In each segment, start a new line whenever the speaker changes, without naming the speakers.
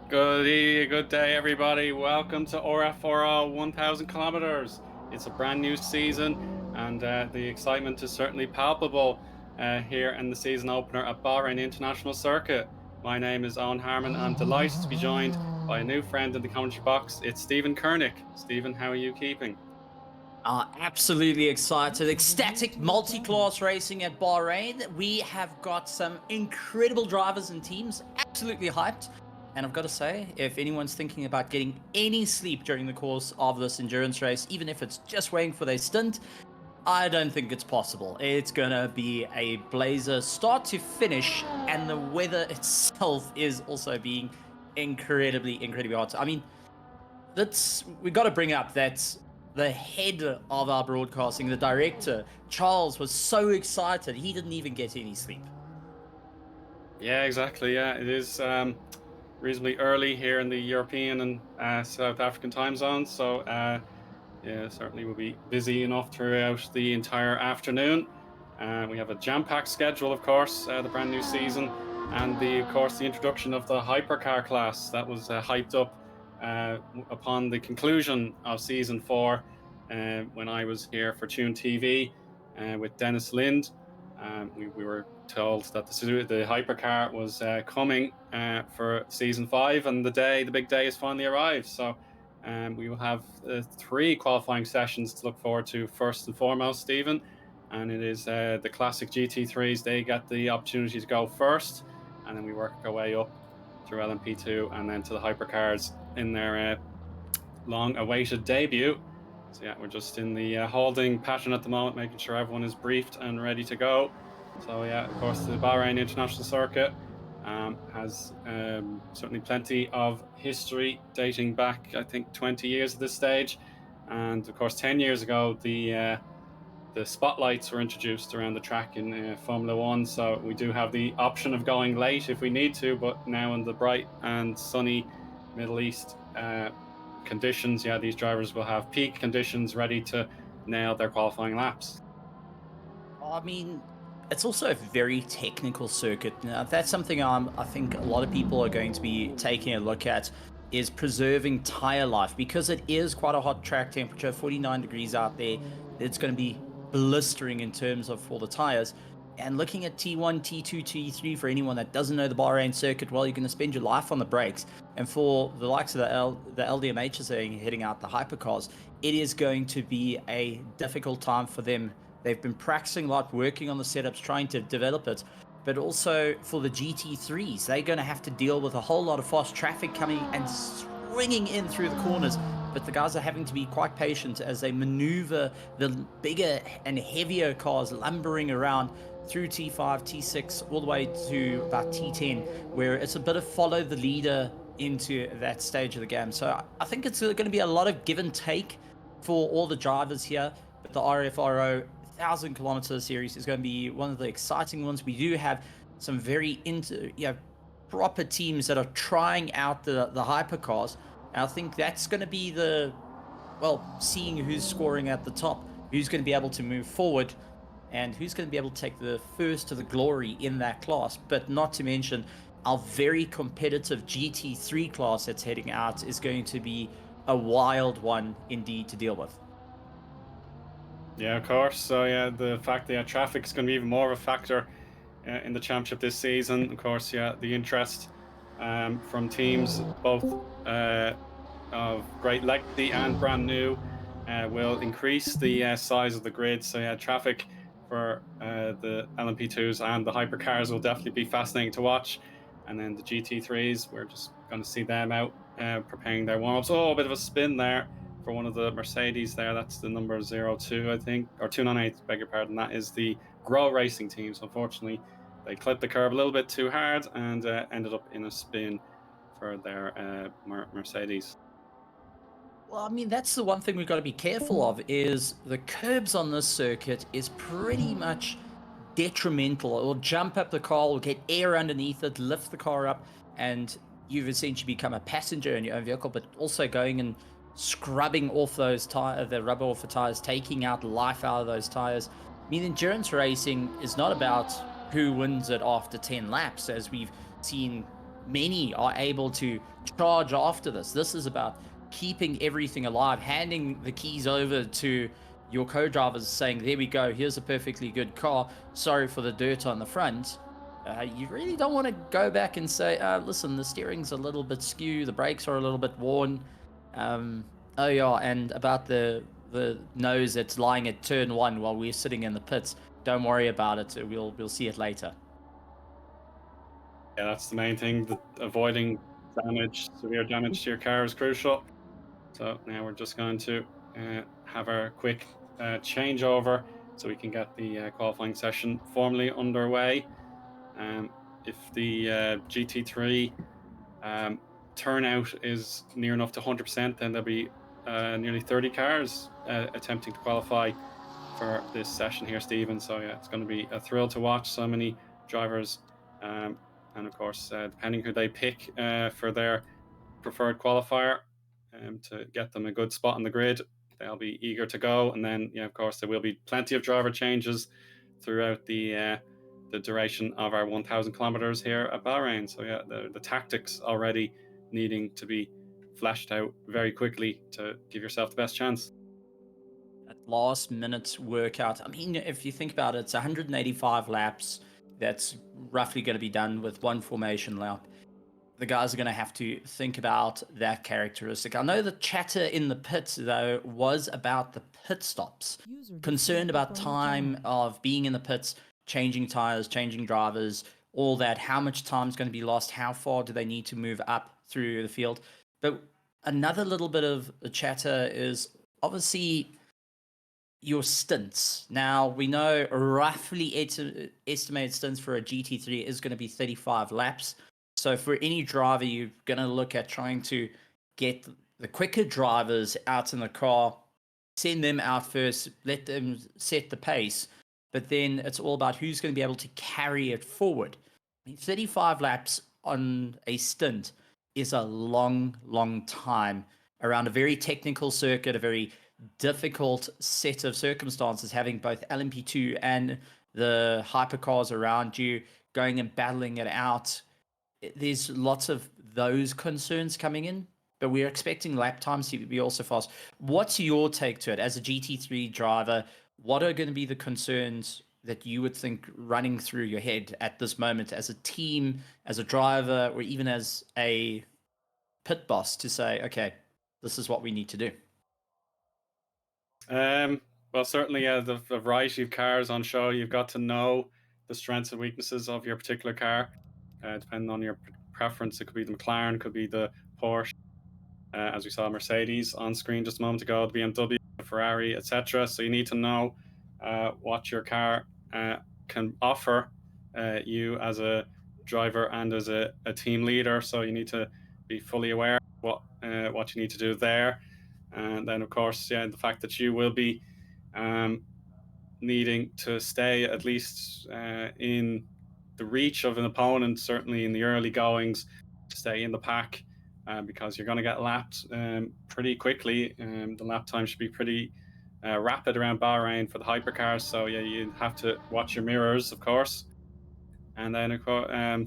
Good day, everybody. Welcome to RFRO 1000 kilometers. It's a brand new season, and the excitement is certainly palpable here in the season opener at Bahrain International Circuit. My name is Owen Harmon. I'm delighted to be joined by a new friend in the commentary box. It's Stephen Kernick. Stephen, how are you keeping?
Are absolutely excited. Ecstatic multi-class racing at Bahrain. We have got some incredible drivers and teams. Absolutely hyped. And I've got to say, if anyone's thinking about getting any sleep during the course of this endurance race, even if it's just waiting for their stint, I don't think it's possible. It's gonna be a blazer start to finish, and the weather itself is also being incredibly hot. I mean, that's we got to bring up that the head of our broadcasting, the director Charles, was so excited he didn't even get any sleep.
Yeah, exactly. Yeah, it is reasonably early here in the European and South African time zones. So, yeah, certainly we'll be busy enough throughout the entire afternoon. We have a jam-packed schedule, of course, the brand new season, and of course, the introduction of the hypercar class that was hyped up upon the conclusion of season 4 when I was here for Tune TV with Dennis Lind. We were told that the hypercar was coming for season 5, and the big day, has finally arrived. So we will have 3 qualifying sessions to look forward to. First and foremost, Stephen, and it is the classic GT3s. They get the opportunity to go first, and then we work our way up through LMP2 and then to the hypercars in their long-awaited debut. So yeah, we're just in the holding pattern at the moment, making sure everyone is briefed and ready to go. So yeah, of course, the Bahrain International Circuit has certainly plenty of history dating back, I think, 20 years at this stage. And of course, 10 years ago, the spotlights were introduced around the track in Formula One. So we do have the option of going late if we need to, but now in the bright and sunny Middle East conditions, yeah, these drivers will have peak conditions ready to nail their qualifying laps.
I mean, it's also a very technical circuit. Now, that's something I think a lot of people are going to be taking a look at, is preserving tire life, because it is quite a hot track temperature, 49 degrees out there. It's going to be blistering in terms of for the tires. And looking at T1, T2, T3, for anyone that doesn't know the Bahrain circuit, well, you're going to spend your life on the brakes. And for the likes of the LDMHs that are hitting out the hypercars, it is going to be a difficult time for them. They've been practicing a lot, working on the setups, trying to develop it. But also for the GT3s, they're going to have to deal with a whole lot of fast traffic coming and swinging in through the corners. But the guys are having to be quite patient as they maneuver the bigger and heavier cars lumbering around through T5, T6, all the way to about T10, where it's a bit of follow the leader into that stage of the game. So I think it's going to be a lot of give and take for all the drivers here. But the RFRO 1000 kilometer series is going to be one of the exciting ones. We do have some very proper teams that are trying out the hypercars. And I think that's going to be seeing who's scoring at the top, who's going to be able to move forward, and who's going to be able to take the first to the glory in that class. But not to mention, our very competitive GT3 class that's heading out is going to be a wild one indeed to deal with.
Yeah, of course. So yeah, the fact that traffic is going to be even more of a factor in the championship this season. Of course, yeah, the interest from teams both of great legacy and brand new will increase the size of the grid. So yeah, traffic for the LMP2s and the hypercars will definitely be fascinating to watch. And then the GT3s, we're just going to see them out preparing their warm-ups. Oh, a bit of a spin there for one of the Mercedes there. That's the number 02, I think, or 298, beg your pardon. That is the Grow Racing team. So unfortunately, they clipped the curb a little bit too hard and ended up in a spin for their Mercedes.
Well, I mean, that's the one thing we've got to be careful of, is the curbs on this circuit is pretty much detrimental. It will jump up the car, will get air underneath it, lift the car up, and you've essentially become a passenger in your own vehicle, but also going and scrubbing off those the rubber off the tires, taking out life out of those tires. I mean, endurance racing is not about who wins it after 10 laps, as we've seen many are able to charge after this. This is about keeping everything alive, handing the keys over to your co-drivers, saying, "There we go. Here's a perfectly good car. Sorry for the dirt on the front." You really don't want to go back and say, "Listen, the steering's a little bit skew, the brakes are a little bit worn." Oh yeah, and about the nose that's lying at turn one while we're sitting in the pits. Don't worry about it. We'll see it later.
Yeah, that's the main thing. Avoiding severe damage to your car is crucial. So now we're just going to have our quick changeover so we can get the qualifying session formally underway. Um, if the GT3 um, turnout is near enough to 100%, then there'll be nearly 30 cars attempting to qualify for this session here, Stephen. So yeah, it's going to be a thrill to watch so many drivers, um, and of course, depending who they pick for their preferred qualifier, to get them a good spot on the grid, they'll be eager to go. And then, yeah, of course, there will be plenty of driver changes throughout the duration of our 1,000 kilometers here at Bahrain. So yeah, the tactics already needing to be fleshed out very quickly to give yourself the best chance.
That last minute workout. I mean, if you think about it, it's 185 laps. That's roughly going to be done with one formation lap. The guys are going to have to think about that characteristic. I know the chatter in the pits, though, was about the pit stops. Concerned about time of being in the pits, changing tires, changing drivers, all that. How much time is going to be lost? How far do they need to move up through the field? But another little bit of chatter is obviously your stints. Now, we know roughly estimated stints for a GT3 is going to be 35 laps. So for any driver, you're going to look at trying to get the quicker drivers out in the car, send them out first, let them set the pace. But then it's all about who's going to be able to carry it forward. I mean, 35 laps on a stint is a long, long time around a very technical circuit, a very difficult set of circumstances, having both LMP2 and the hypercars around you going and battling it out. There's lots of those concerns coming in, but we're expecting lap times to be also fast. What's your take to it as a GT3 driver? What are going to be the concerns that you would think running through your head at this moment as a team, as a driver, or even as a pit boss to say, okay, this is what we need to do?
Um, well, certainly, the variety of cars on show, you've got to know the strengths and weaknesses of your particular car, depending on your preference. It could be the McLaren, could be the Porsche, as we saw Mercedes on screen just a moment ago, the BMW, the Ferrari, etc. So you need to know what your car can offer you as a driver and as a team leader. So you need to be fully aware of what you need to do there. And then, of course, yeah, the fact that you will be um, needing to stay at least in the reach of an opponent, certainly in the early goings, stay in the pack, because you're going to get lapped pretty quickly. The lap time should be pretty rapid around Bahrain for the hypercars. So yeah, you have to watch your mirrors, of course. And then,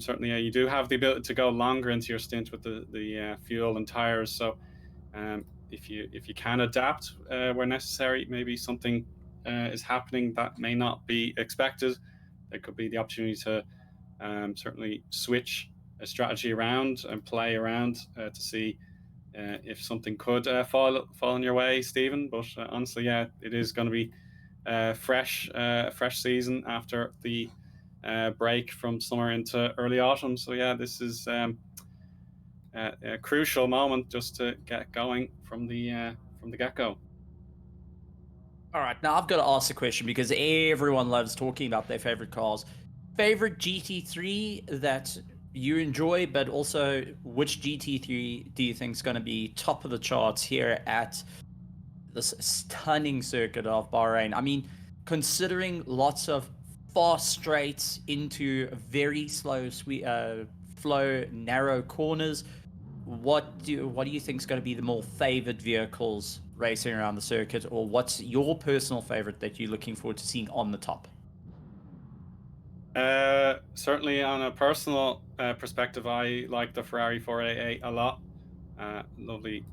certainly, you do have the ability to go longer into your stint with the fuel and tires. So if you can adapt where necessary, maybe something is happening that may not be expected. There could be the opportunity to certainly switch a strategy around and play around to see if something could fall in your way, Stephen. But honestly, yeah, it is going to be a fresh season after the break from summer into early autumn. So yeah, this is a crucial moment just to get going from the get go.
All right, now I've got to ask the question because everyone loves talking about their favorite cars. Favorite GT3 that you enjoy, but also which GT3 do you think is going to be top of the charts here at this stunning circuit of Bahrain? I mean, considering lots of fast straights into very slow, sweet, flow, narrow corners, what do you think is going to be the more favored vehicles racing around the circuit, or what's your personal favorite that you're looking forward to seeing on the top?
Certainly on a personal perspective, I like the Ferrari 488 a lot. Lovely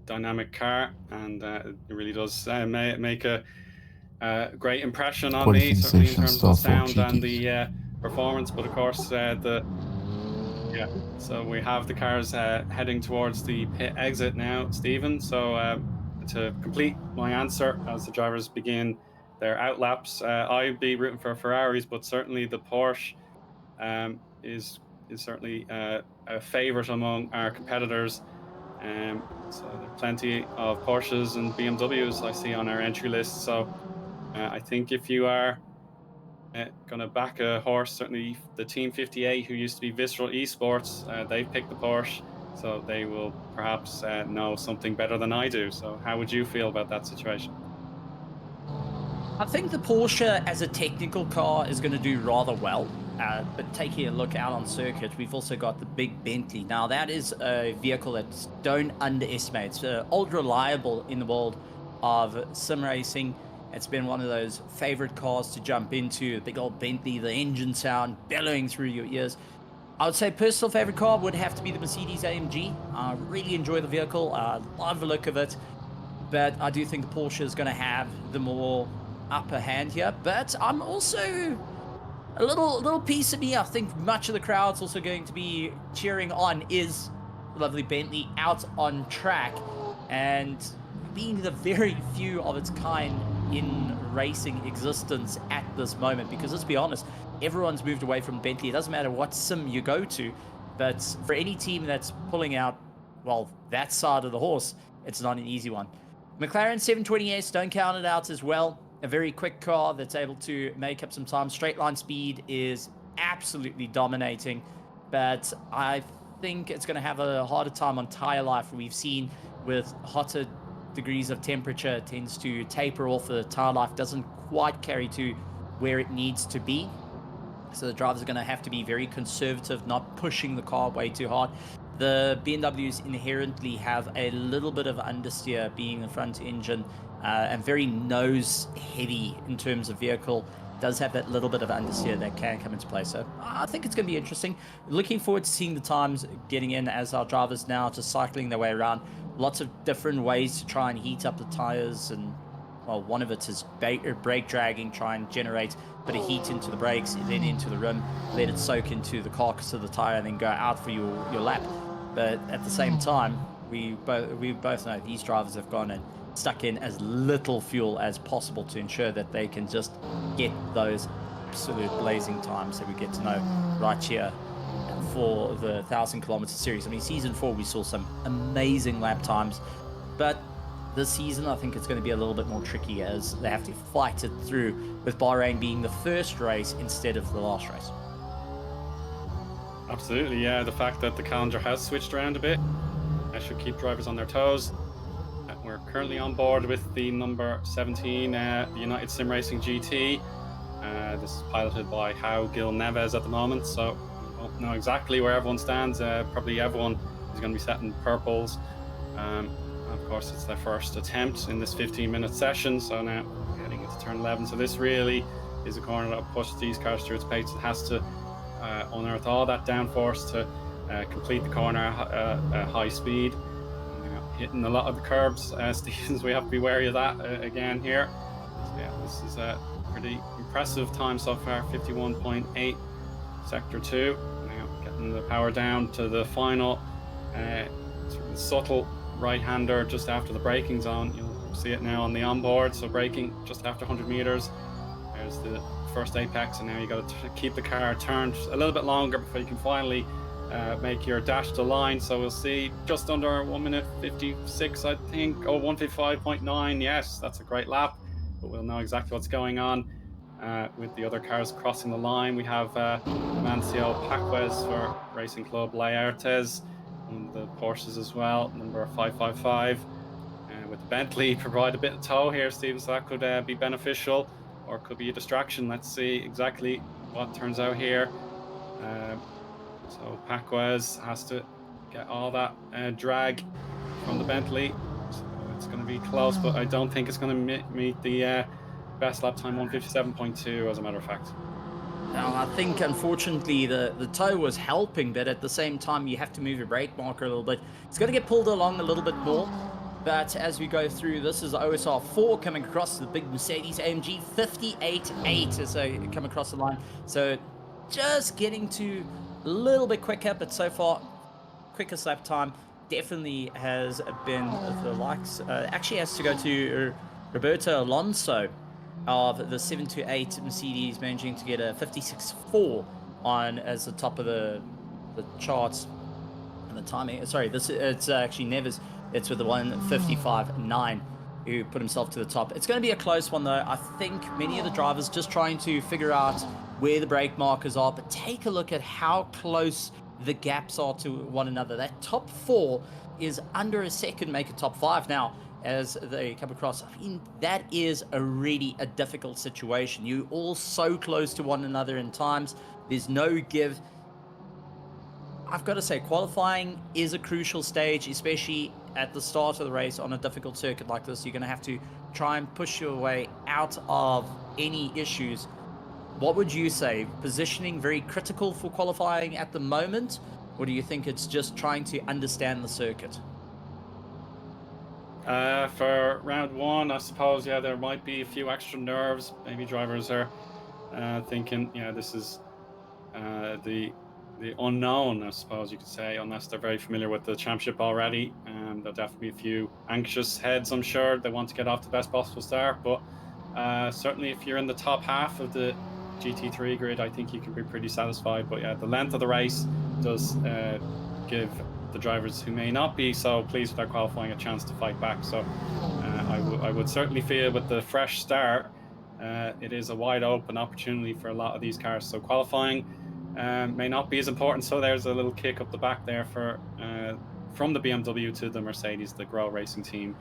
dynamic car, and it really does make a great impression on me,
Qualifying
certainly in
session
terms of the
start for
sound and
cheating.
the performance. But of course, the yeah. So we have the cars heading towards the pit exit now, Stephen. So to complete my answer, as the drivers begin their outlaps, I'd be rooting for Ferraris, but certainly the Porsche um, is is certainly a favourite among our competitors. So there are plenty of Porsches and BMWs I see on our entry list. So I think if you are going to back a horse, certainly the Team 58, who used to be Visceral Esports, they've picked the Porsche, so they will perhaps know something better than I do. So, how would you feel about that situation?
I think the Porsche as a technical car is going to do rather well. But taking a look out on circuit, we've also got the big Bentley. Now, that is a vehicle that don't underestimate. It's old reliable in the world of sim racing. It's been one of those favorite cars to jump into. The big old Bentley, the engine sound bellowing through your ears. I would say personal favorite car would have to be the Mercedes AMG. I really enjoy the vehicle. I love the look of it, but I do think the Porsche is going to have the more upper hand here. But I'm also a little piece of me. I think much of the crowd's also going to be cheering on is the lovely Bentley out on track, and being the very few of its kind in racing existence at this moment. Because let's be honest, everyone's moved away from Bentley. It doesn't matter what sim you go to, but for any team that's pulling out, well, that side of the horse, it's not an easy one. McLaren 720S, don't count it out as well. A very quick car that's able to make up some time. Straight line speed is absolutely dominating, but I think it's going to have a harder time on tire life. We've seen with hotter degrees of temperature, it tends to taper off. The tire life doesn't quite carry to where it needs to be. So the drivers are going to have to be very conservative, not pushing the car way too hard. The BMWs inherently have a little bit of understeer, being the front engine, and very nose heavy in terms of vehicle. Does have that little bit of understeer that can come into play. So I think it's going to be interesting. Looking forward to seeing the times getting in as our drivers now just cycling their way around. Lots of different ways to try and heat up the tires, and well, one of it is brake dragging, try and generate a bit of heat into the brakes, then into the rim, let it soak into the carcass of the tire, and then go out for your lap. But at the same time, we both know these drivers have gone and stuck in as little fuel as possible to ensure that they can just get those absolute blazing times that we get to know right here for the 1,000 kilometer series. I mean, season 4 we saw some amazing lap times, but this season I think it's going to be a little bit more tricky as they have to fight it through, with Bahrain being the first race instead of the last race.
Absolutely, yeah. The fact that the calendar has switched around a bit, I should keep drivers on their toes. We're currently on board with the number 17, the United Sim Racing GT. This is piloted by How Gil Neves at the moment, so we won't know exactly where everyone stands. Probably everyone is going to be setting purples. Of course, it's their first attempt in this 15-minute session, so now heading into turn 11. So this really is a corner that will push these cars through its pace. It has to unearth all that downforce to complete the corner at high speed. Hitting a lot of the curbs, Stevens, we have to be wary of that again here. So yeah, this is a pretty impressive time so far, 51.8, sector 2. Now getting the power down to the final sort of subtle right-hander just after the braking zone. You'll see it now on the onboard, so braking just after 100 meters. There's the first apex, and now you got to keep the car turned a little bit longer before you can finally make your dash to line. So we'll see just under 1 minute 56, I think. Oh, 155.9. Yes, that's a great lap, but we'll know exactly what's going on with the other cars crossing the line. We have Mancio Paquez for Racing Club Laertes, one of the Porsches as well, number 555. With the Bentley, provide a bit of tow here, Stephen, so that could be beneficial or could be a distraction. Let's see exactly what turns out here. So Paquez has to get all that drag from the Bentley. So it's going to be close, but I don't think it's going to meet the best lap time, 157.2, as a matter of fact.
Now, I think unfortunately the toe was helping, but at the same time you have to move your brake marker a little bit. It's going to get pulled along a little bit more. But as we go through, this is OSR 4 coming across the big Mercedes AMG 58.8 as they come across the line. So just getting to a little bit quicker, but so far quickest lap time definitely has been the likes. Actually, has to go to Roberto Alonso of the 728 Mercedes, managing to get a 56.4 on as the top of the charts and the timing. Sorry, this it's actually Nevers. It's with the 155.9 who put himself to the top. It's going to be a close one though. I think many of the drivers just trying to figure out where the brake markers are, but take a look at how close the gaps are to one another. That top 4 is under a second, make a top 5 now as they come across. I mean, that is already a difficult situation. You all so close to one another in times. There's no give. I've got to say, qualifying is a crucial stage, especially at the start of the race on a difficult circuit like this. You're going to have to try and push your way out of any issues. What would you say? Positioning very critical for qualifying at the moment? Or do you think it's just trying to understand the circuit?
For round one, I suppose, yeah, there might be a few extra nerves. Maybe drivers are thinking, yeah, this is the unknown, I suppose you could say, unless they're very familiar with the championship already. There'll definitely be a few anxious heads, I'm sure. They want to get off the best possible start, but certainly if you're in the top half of the GT3 grid, I think you can be pretty satisfied. But yeah, the length of the race does give the drivers who may not be so pleased with their qualifying a chance to fight back. So I would certainly feel with the fresh start, it is a wide open opportunity for a lot of these cars. So qualifying may not be as important. So there's a little kick up the back there for from the BMW to the Mercedes, the Grow Racing team,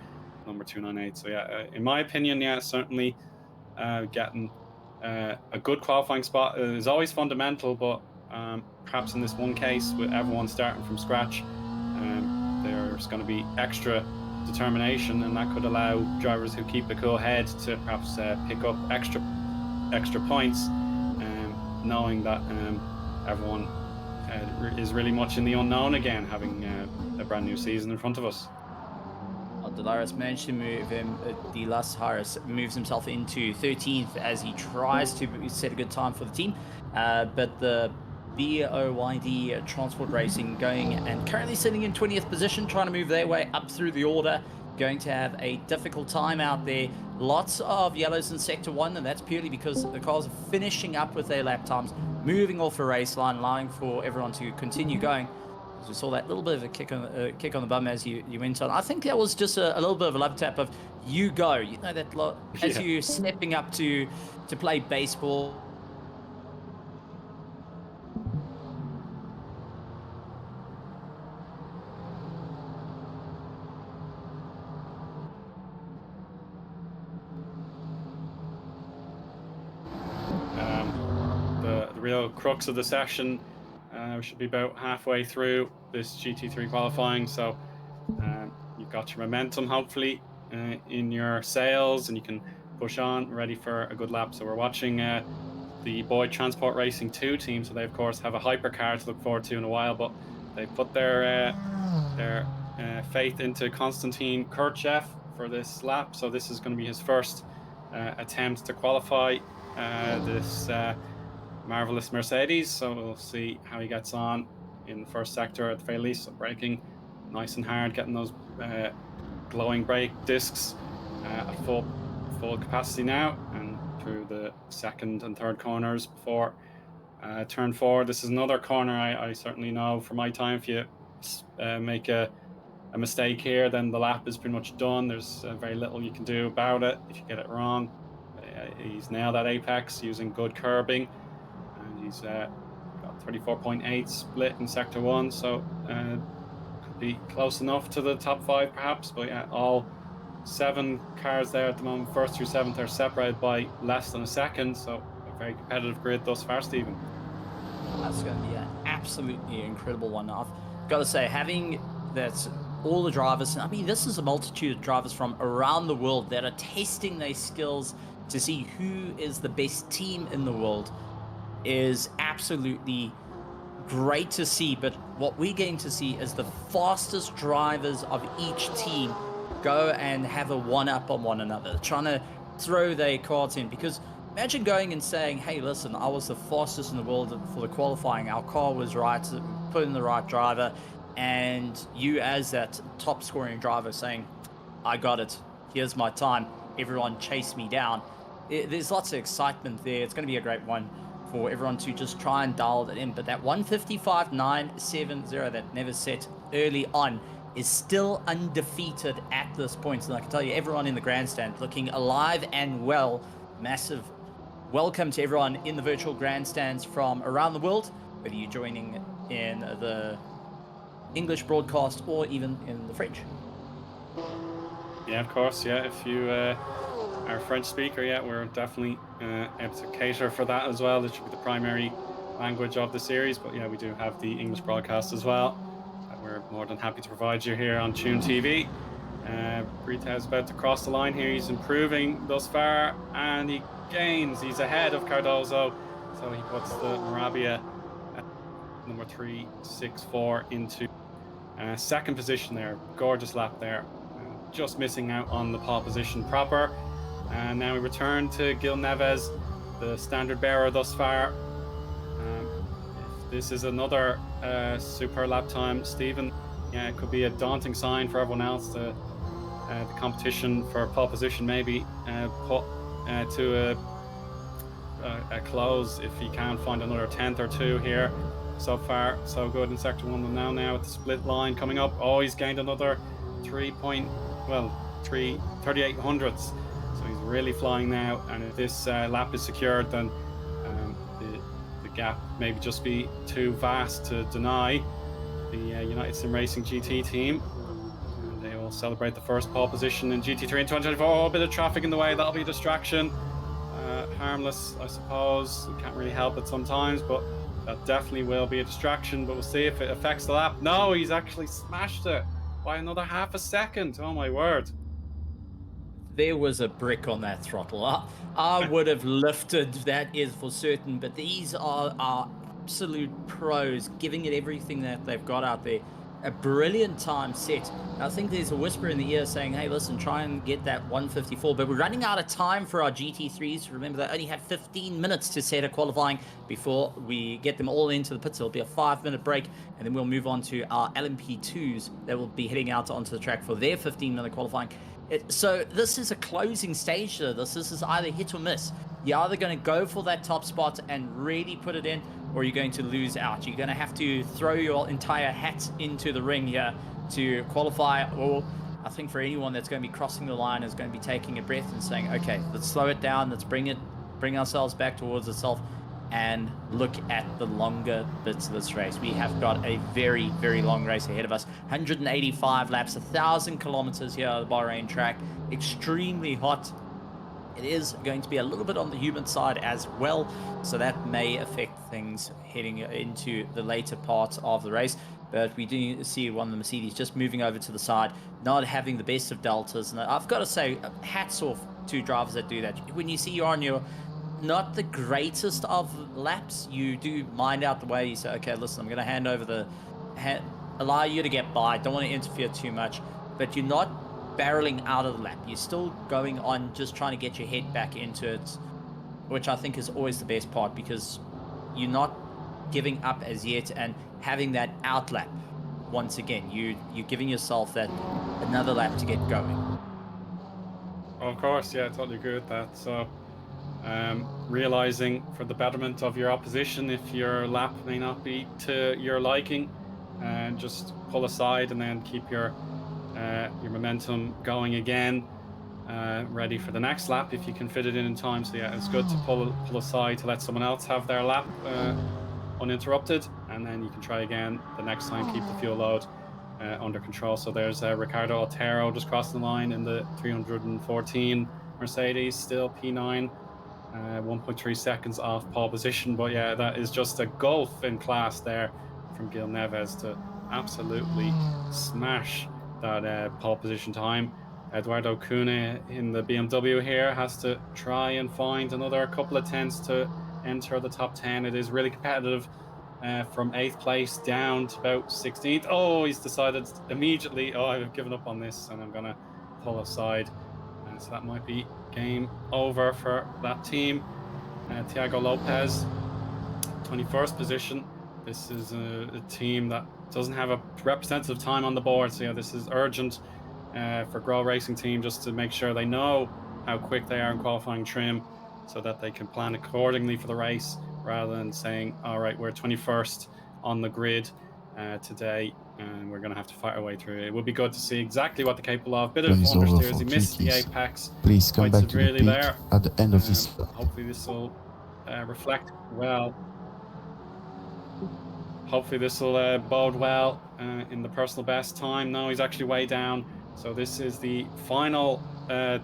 number 298. So yeah, in my opinion, yeah, certainly getting a good qualifying spot is always fundamental, but perhaps in this one case with everyone starting from scratch, there's going to be extra determination, and that could allow drivers who keep a cool head to perhaps pick up extra points, knowing that everyone is really much in the unknown again, having a brand new season in front of us.
Delaris managed to move him. Delas Harris moves himself into 13th as he tries to set a good time for the team. But the BOYD Transport Racing going and currently sitting in 20th position, trying to move their way up through the order. Going to have a difficult time out there. Lots of yellows in Sector 1, and that's purely because the cars are finishing up with their lap times, moving off the race line, allowing for everyone to continue going. As we saw that little bit of a kick on the bum as you went on. I think that was just a little bit of a love tap of you go. You know that as you're stepping up to play baseball.
The real crux of the session, we should be about halfway through this GT3 qualifying, so you've got your momentum hopefully in your sails, and you can push on ready for a good lap. So we're watching the Boyd Transport Racing 2 team, so they of course have a hypercar to look forward to in a while, but they put their faith into Konstantin Kirchev for this lap. So this is going to be his first attempt to qualify this marvelous Mercedes. So we'll see how he gets on in the first sector at the very least. So braking nice and hard, getting those glowing brake discs at full capacity now, and through the second and third corners before turn 4. This is another corner I certainly know from my time, if you make a mistake here, then the lap is pretty much done. There's very little you can do about it if you get it wrong. He's nailed that apex using good curbing, and he's got 34.8 split in sector 1, so could be close enough to the top 5 perhaps. But yeah, all 7 cars there at the moment, 1st through 7th, are separated by less than a second, so a very competitive grid thus far, Stephen.
That's going to be an absolutely incredible one. I've got to say, having that all the drivers, I mean, this is a multitude of drivers from around the world that are testing their skills to see who is the best team in the world. is absolutely great to see. But what we're going to see is the fastest drivers of each team go and have a one up on one another, trying to throw their cards in. Because imagine going and saying, hey, listen, I was the fastest in the world for the qualifying. Our car was right, we put in the right driver. And you, as that top scoring driver, saying, I got it. Here's my time. Everyone chase me down. There's lots of excitement there. It's going to be a great one for everyone to just try and dial it in. But that 155.970 that never set early on is still undefeated at this point. And I can tell you, everyone in the grandstand looking alive and well. Massive welcome to everyone in the virtual grandstands from around the world, whether you're joining in the English broadcast or even in the French.
Yeah, of course. Yeah, if you are a French speaker, yeah, we're definitely able to cater for that as well. It should be the primary language of the series, but yeah, we do have the English broadcast as well. We're more than happy to provide you here on Tune TV. Brita is about to cross the line here. He's improving thus far, and he gains. He's ahead of Cardozo, so he puts the Marabia number 364 into second position there. Gorgeous lap there. Just missing out on the pole position proper. And now we return to Gil Neves, the standard bearer thus far. If this is another super lap time, Stephen, yeah, it could be a daunting sign for everyone else. The competition for pole position maybe put to a close if he can find another 10th or two here. So far, so good in sector one. And now with the split line coming up. Oh, he's gained another 38 hundredths. So he's really flying now. And if this lap is secured, then the gap maybe just be too vast to deny the United Sim Racing GT team. And they will celebrate the first pole position in GT3 in 2024. Oh, a bit of traffic in the way. That'll be a distraction. Harmless, I suppose. You can't really help it sometimes, but that definitely will be a distraction. But we'll see if it affects the lap. No, he's actually smashed it by another half a second. Oh my word.
There was a brick on that throttle. I would have lifted, that is for certain, but these are absolute pros, giving it everything that they've got out there. A brilliant time set. I think there's a whisper in the ear saying, hey, listen, try and get that 154, but we're running out of time for our GT3s. Remember, they only have 15 minutes to set a qualifying before we get them all into the pits. There'll be a 5-minute break, and then we'll move on to our LMP2s that will be heading out onto the track for their 15-minute qualifying. So this is a closing stage to this. This is either hit or miss. You're either going to go for that top spot and really put it in, or you're going to lose out. You're going to have to throw your entire hat into the ring here to qualify. Or I think for anyone that's going to be crossing the line is going to be taking a breath and saying, okay, let's slow it down. Let's bring ourselves back towards itself and look at the longer bits of this race. We have got a very, very long race ahead of us. 185 laps, 1,000 kilometers here at the Bahrain track. Extremely hot. It is going to be a little bit on the humid side as well, so that may affect things heading into the later parts of the race. But we do see one of the Mercedes just moving over to the side, not having the best of deltas. And I've got to say, hats off to drivers that do that. When you see you're on your not the greatest of laps, you do mind out the way. You say, okay, listen, I'm going to hand over allow you to get by. Don't want to interfere too much, but you're not barreling out of the lap. You're still going on, just trying to get your head back into it, which I think is always the best part, because you're not giving up as yet and having that out lap. Once again, you're giving yourself that another lap to get going.
Of course, yeah, I totally agree with that. So realizing for the betterment of your opposition, if your lap may not be to your liking, and just pull aside and then keep your momentum going again, ready for the next lap if you can fit it in time. So yeah, it's good to pull aside to let someone else have their lap uninterrupted, and then you can try again the next time. Keep the fuel load under control. So there's Ricardo Otero just crossing the line in the 314 Mercedes, still P9, 1.3 seconds off pole position. But yeah, that is just a gulf in class there from Gil Neves to absolutely smash that pole position time. Eduardo Cunha in the BMW here has to try and find another couple of tenths to enter the top 10. It is really competitive from eighth place down to about 16th. Oh, he's decided immediately, oh, I've given up on this and I'm going to pull aside. So that might be game over for that team. Thiago Lopez, 21st position. This is a team that doesn't have a representative time on the board. So yeah, this is urgent for Grow Racing Team, just to make sure they know how quick they are in qualifying trim, so that they can plan accordingly for the race, rather than saying, all right, we're 21st on the grid today and we're going to have to fight our way through. It would be good to see exactly what they're capable of. Bit of
Run is over
understeers.
for
He missed the
Kiki's.
apex
Please come
quite
back to the
severely
pit
there.
at the end of this.
Hopefully this will reflect well. Hopefully this will bode well in the personal best time. No, he's actually way down. So this is the final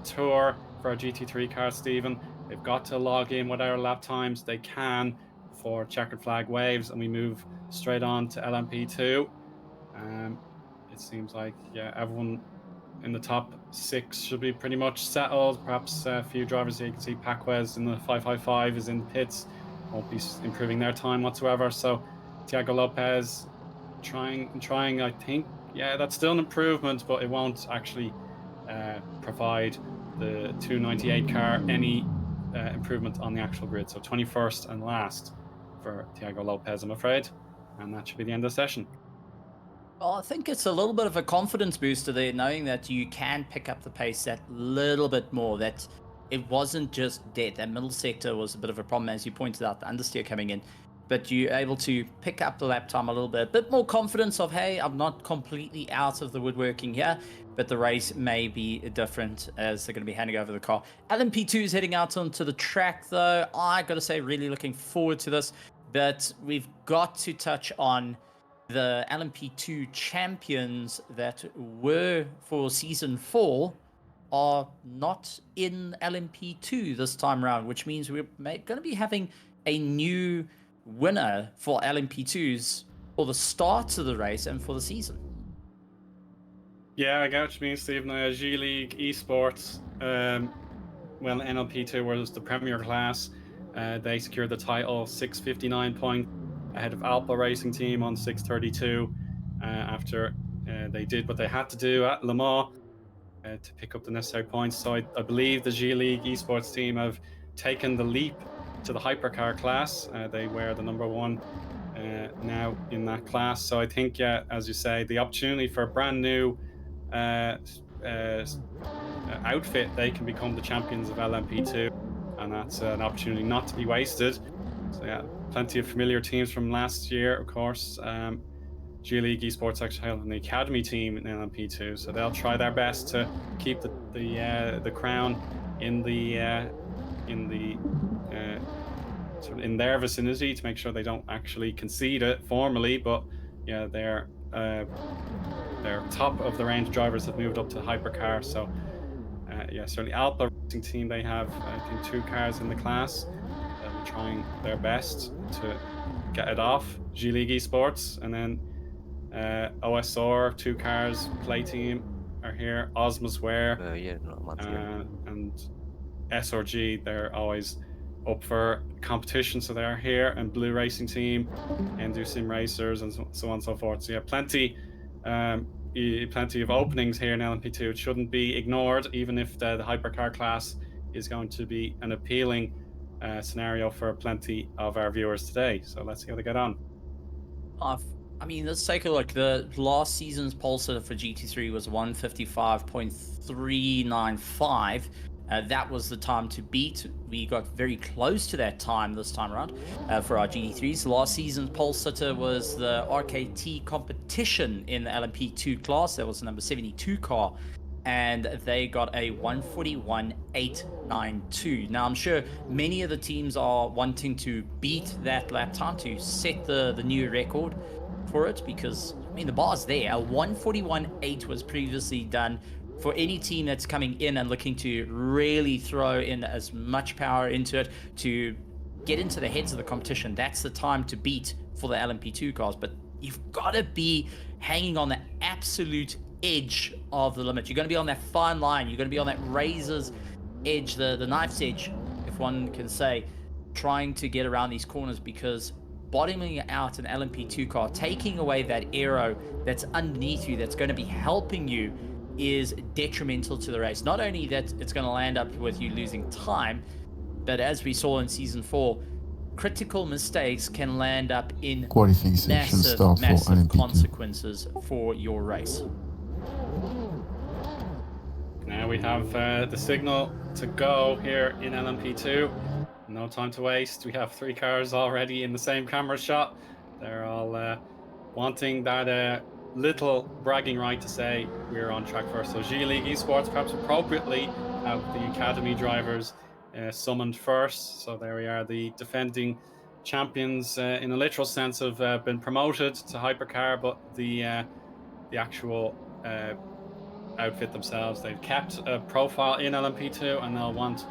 tour for our GT3 car, Stephen. They've got to log in whatever lap times they can for checkered flag waves, and we move straight on to LMP2. It seems like, yeah, everyone in the top 6 should be pretty much settled. Perhaps a few drivers here. You can see Paquez in the 555 is in pits. Won't be improving their time whatsoever. So Thiago Lopez trying, I think, yeah, that's still an improvement, but it won't actually provide the 298 car any improvement on the actual grid. So 21st and last for Thiago Lopez, I'm afraid. And that should be the end of the session.
Well, I think it's a little bit of a confidence booster there, knowing that you can pick up the pace that little bit more, that it wasn't just dead. That middle sector was a bit of a problem, as you pointed out, the understeer coming in. But you're able to pick up the lap time a bit more confidence of, hey, I'm not completely out of the woodworking here, but the race may be different as they're going to be handing over the car. LMP2 is heading out onto the track, though. I got to say, really looking forward to this. But we've got to touch on the LMP2 champions that were for season 4 are not in LMP2 this time around, which means we're going to be having a new winner for LMP2s for the start of the race and for the season.
Yeah, I get what you mean, Stephen. G League Esports, well, NLP2 was the premier class. They secured the title, 659 points ahead of Alpha Racing Team on 632 after they did what they had to do at Le Mans to pick up the necessary points. So I believe the G League Esports team have taken the leap to the hypercar class. They wear the number 1 now in that class. So I think, yeah, as you say, the opportunity for a brand new outfit, they can become the champions of LMP2, and that's an opportunity not to be wasted. So yeah, plenty of familiar teams from last year, of course. G League Esports actually have an academy team in LMP2, so they'll try their best to keep the crown in sort of in their vicinity, to make sure they don't actually concede it formally. But yeah, their top of the range drivers have moved up to hypercar. So yeah, certainly Alpha Racing Team, they have, I think, 2 cars in the class. They're trying their best to get it off G League Esports, and then OSR, 2 cars, Play Team are here, Osmosware, and SRG, they're always up for competition, so they are here, and Blue Racing Team, and do Sim Racers, and so on and so forth. So yeah, plenty of openings here in LMP2. It shouldn't be ignored, even if the hypercar class is going to be an appealing scenario for plenty of our viewers today. So let's see how they get on.
I mean, let's take a look. The last season's pole sitter for GT3 was 155.395. That was the time to beat. We got very close to that time this time around for our GT3s. Last season's pole sitter was the RKT competition in the LMP2 class. That was the number 72 car, and they got a 141.892. Now, I'm sure many of the teams are wanting to beat that lap time to set the new record for it, because, I mean, the bar's there. A 141.8 was previously done for any team that's coming in and looking to really throw in as much power into it to get into the heads of the competition. That's the time to beat for the LMP2 cars. But you've got to be hanging on the absolute edge of the limit. You're going to be on that fine line. You're going to be on that razor's edge, the knife's edge, if one can say, trying to get around these corners, because bottoming out an LMP2 car, taking away that aero that's underneath you, that's going to be helping you, is detrimental to the race. Not only that, it's going to land up with you losing time, but as we saw in season 4, critical mistakes can land up in
Qualifying section
massive,
start for
massive
LMP2.
consequences for your race.
Now we have the signal to go here in LMP2. No time to waste. We have 3 cars already in the same camera shot. They're all wanting that little bragging right to say we're on track first. So G League Esports perhaps appropriately have the academy drivers summoned first. So there we are, the defending champions in a literal sense have been promoted to hypercar, but the actual outfit themselves, they've kept a profile in LMP2, and they'll want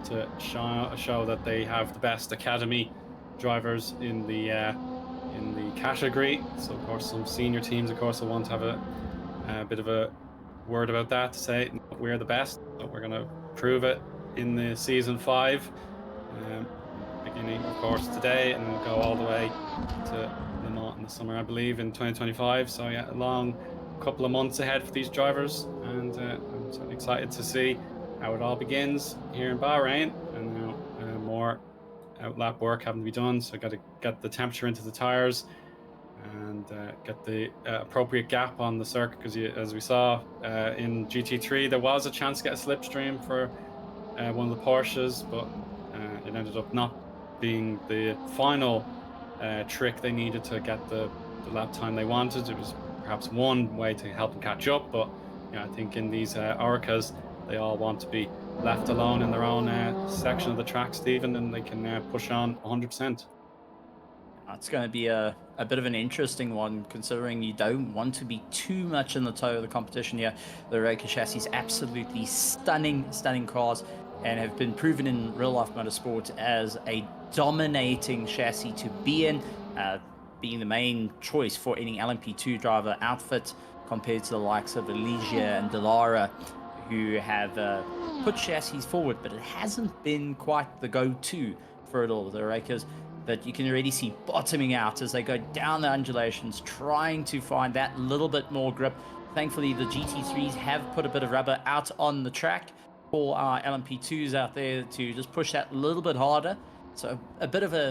to show that they have the best academy drivers in the category. So of course some senior teams of course will want to have a bit of a word about that, to say we're the best, so we're going to prove it in the season 5, beginning of course today, and we'll go all the way to Le Mans in the summer, I believe, in 2025. So yeah, a long couple of months ahead for these drivers, and I'm certainly excited to see how it all begins here in Bahrain. And now more outlap work having to be done, so got to get the temperature into the tires and get the appropriate gap on the circuit, because as we saw in GT3, there was a chance to get a slipstream for one of the Porsches, but it ended up not being the final trick they needed to get the lap time they wanted. It was perhaps one way to help them catch up, but yeah, I think in these Oricas, they all want to be left alone in their own section of the track, Stephen, and they can push on 100%.
It's going to be a bit of an interesting one, considering you don't want to be too much in the toe of the competition here. The Reka chassis, absolutely stunning cars, and have been proven in real life motorsport as a dominating chassis to be in, being the main choice for any LMP2 driver outfit, compared to the likes of Elysia and Delara, who have put chassis forward, but it hasn't been quite the go-to for it all. The Rekas that you can already see bottoming out as they go down the undulations, trying to find that little bit more grip. Thankfully, the GT3s have put a bit of rubber out on the track for our LMP2s out there to just push that a little bit harder. So a bit of a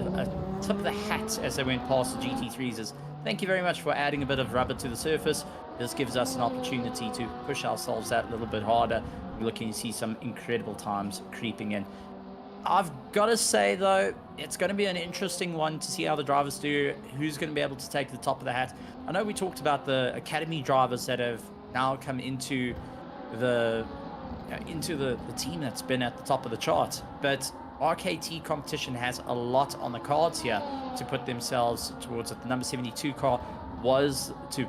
tip of the hat as they went past the GT3s is thank you very much for adding a bit of rubber to the surface. This gives us an opportunity to push ourselves out a little bit harder. We're looking to see some incredible times creeping in. I've got to say, though, it's going to be an interesting one to see how the drivers do, who's going to be able to take the top of the hat. I know we talked about the academy drivers that have now come into the team that's been at the top of the chart, but RKT competition has a lot on the cards here to put themselves towards it. The number 72 car was to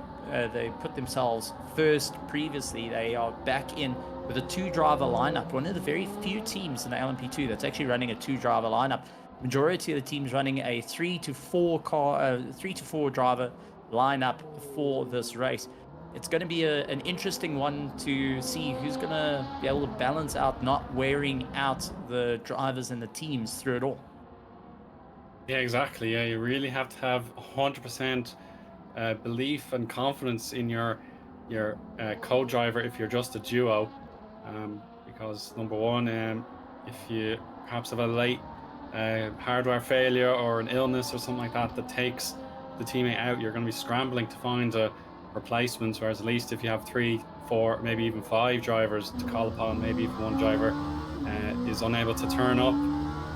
they put themselves first previously. They are back in with a 2-driver lineup, one of the very few teams in the LMP2 that's actually running a 2-driver lineup. Majority of the teams running a 3 to 4 driver lineup for this race. It's going to be an interesting one to see who's going to be able to balance out not wearing out the drivers and the teams through it all.
Yeah, exactly. Yeah, you really have to have 100% belief and confidence in your co-driver if you're just a duo, because number one, if you perhaps have a late hardware failure or an illness or something like that takes the teammate out, you're going to be scrambling to find a replacement. Whereas at least if you have 3, 4, maybe even 5 drivers to call upon, maybe if one driver is unable to turn up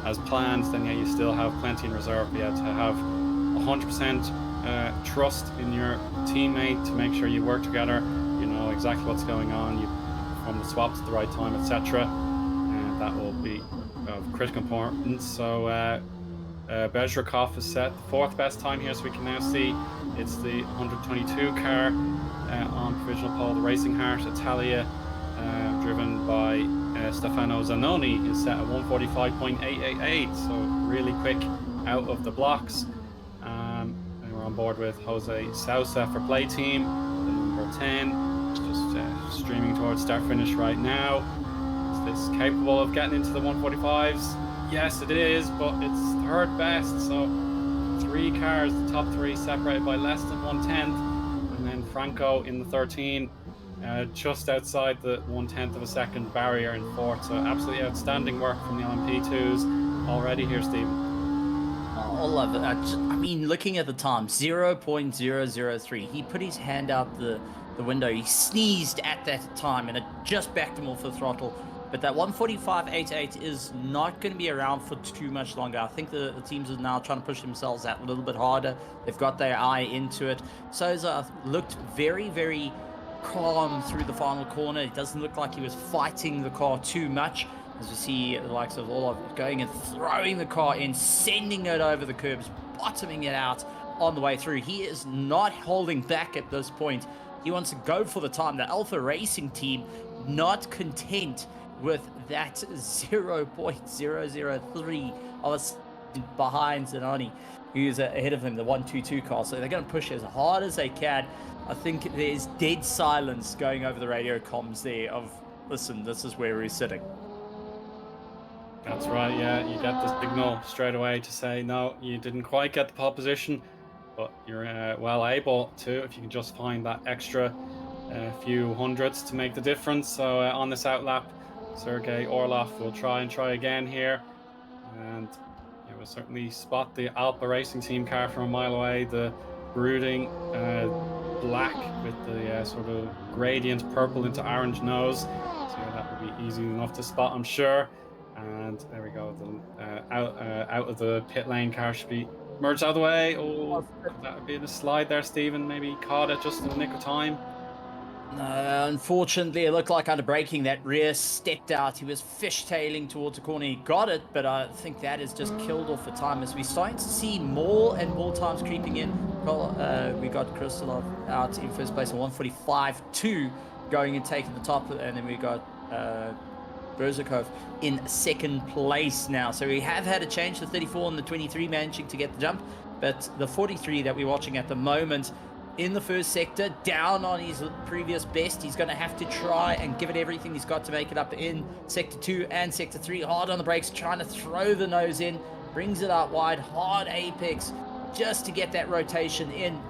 as planned, then yeah, you still have plenty in reserve. Be able to have 100% trust in your teammate to make sure you work together, you know exactly what's going on, you perform the swaps at the right time, etc. And that will be of critical importance. So Bezrakov is set the 4th best time here, so we can now see it's the 122 car on provisional pole. The Racing Heart Italia, driven by Stefano Zanoni, is set at 145.888, so really quick out of the blocks. And we're on board with Jose Sousa for play team, the number 10, just streaming towards start finish right now. It's it's capable of getting into the 145s. Yes, it is, but it's third best. So three cars, the top three separated by less than 1/10. And then Franco in the 13, just outside the 1/10 of a second barrier in fourth. So absolutely outstanding work from the LMP2s already here, Stephen.
I love it. I mean, looking at the time, 0.003. He put his hand out the window. He sneezed at that time, and it just backed him off the throttle. But that 145.88 is not going to be around for too much longer. I think the teams are now trying to push themselves out a little bit harder. They've got their eye into it. Souza looked very, very calm through the final corner. It doesn't look like he was fighting the car too much. As we see the likes of Olaf going and throwing the car in, sending it over the curbs, bottoming it out on the way through. He is not holding back at this point. He wants to go for the time. The Alpha Racing team not content with that 0.003 of a behind Zanoni, who's ahead of him, the 122 car. So they're going to push as hard as they can. I think there's dead silence going over the radio comms there of, listen, this is where we're sitting.
That's right, yeah. You get the signal straight away to say, no, you didn't quite get the pole position, but you're well able to if you can just find that extra few hundredths to make the difference. So on this outlap, Sergei Orlov will try again here. And yeah, we'll certainly spot the Alpha Racing Team car from a mile away, the brooding black with the sort of gradient purple into orange nose. So yeah, that would be easy enough to spot, I'm sure. And there we go. The out of the pit lane car should be merged out of the way. Oh, could that have been a slide there, Stephen? Maybe caught it just in the nick of time.
Unfortunately, it looked like under braking that rear stepped out. He was fishtailing towards the corner. He got it, but I think that has just killed off the time as we're starting to see more and more times creeping in. We got Kristolov out in first place on 145.2 going and taking the top, and then we got Berzikov in second place now. So we have had a change, the 34 and the 23 managing to get the jump, but the 43 that we're watching at the moment in the first sector, down on his previous best. He's going to have to try and give it everything he's got to make it up in sector 2 and sector 3. Hard on the brakes, trying to throw the nose in, brings it out wide, hard apex just to get that rotation in,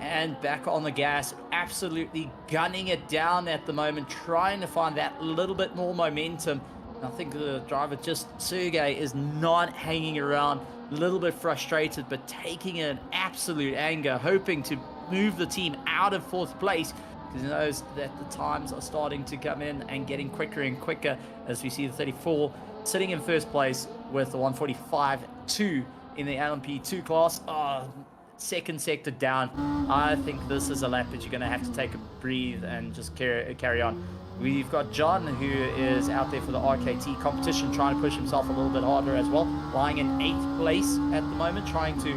and back on the gas, absolutely gunning it down at the moment, trying to find that little bit more momentum. I think the driver, just Sergei, is not hanging around, a little bit frustrated, but taking an absolute anger, hoping to move the team out of fourth place, because he knows that the times are starting to come in and getting quicker and quicker, as we see the 34 sitting in first place with the 145.2 in the LMP2 class. Second sector down. I think this is a lap that you're going to have to take a breathe and just carry on. We've got John, who is out there for the RKT competition, trying to push himself a little bit harder as well, lying in 8th place at the moment, trying to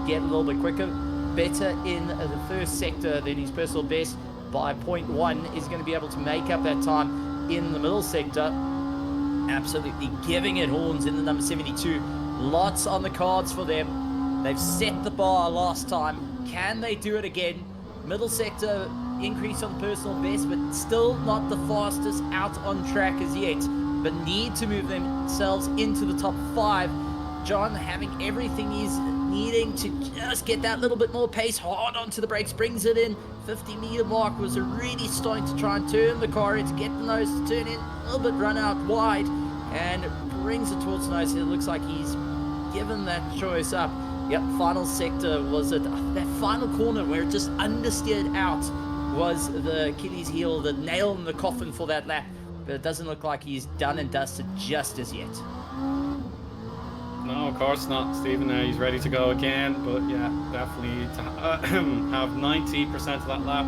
get a little bit quicker, better in the first sector than his personal best by 0.1. Is going to be able to make up that time in the middle sector. Absolutely giving it horns in the number 72. Lots on the cards for them. They've set the bar last time. Can they do it again? Middle sector increase on personal best, but still not the fastest out on track as yet. But need to move themselves into the top 5. John having everything he's needing to just get that little bit more pace, hard onto the brakes, brings it in. 50-meter mark was really starting to try and turn the car in to get the nose to turn in, a little bit run out wide, and brings it towards the nose. It looks like he's given that choice up. Yep, final sector was it. That final corner where it just understeered out was the Achilles heel, the nail in the coffin for that lap. But it doesn't look like he's done and dusted just as yet.
No, of course not, Stephen. He's ready to go again, but yeah, definitely to have 90% of that lap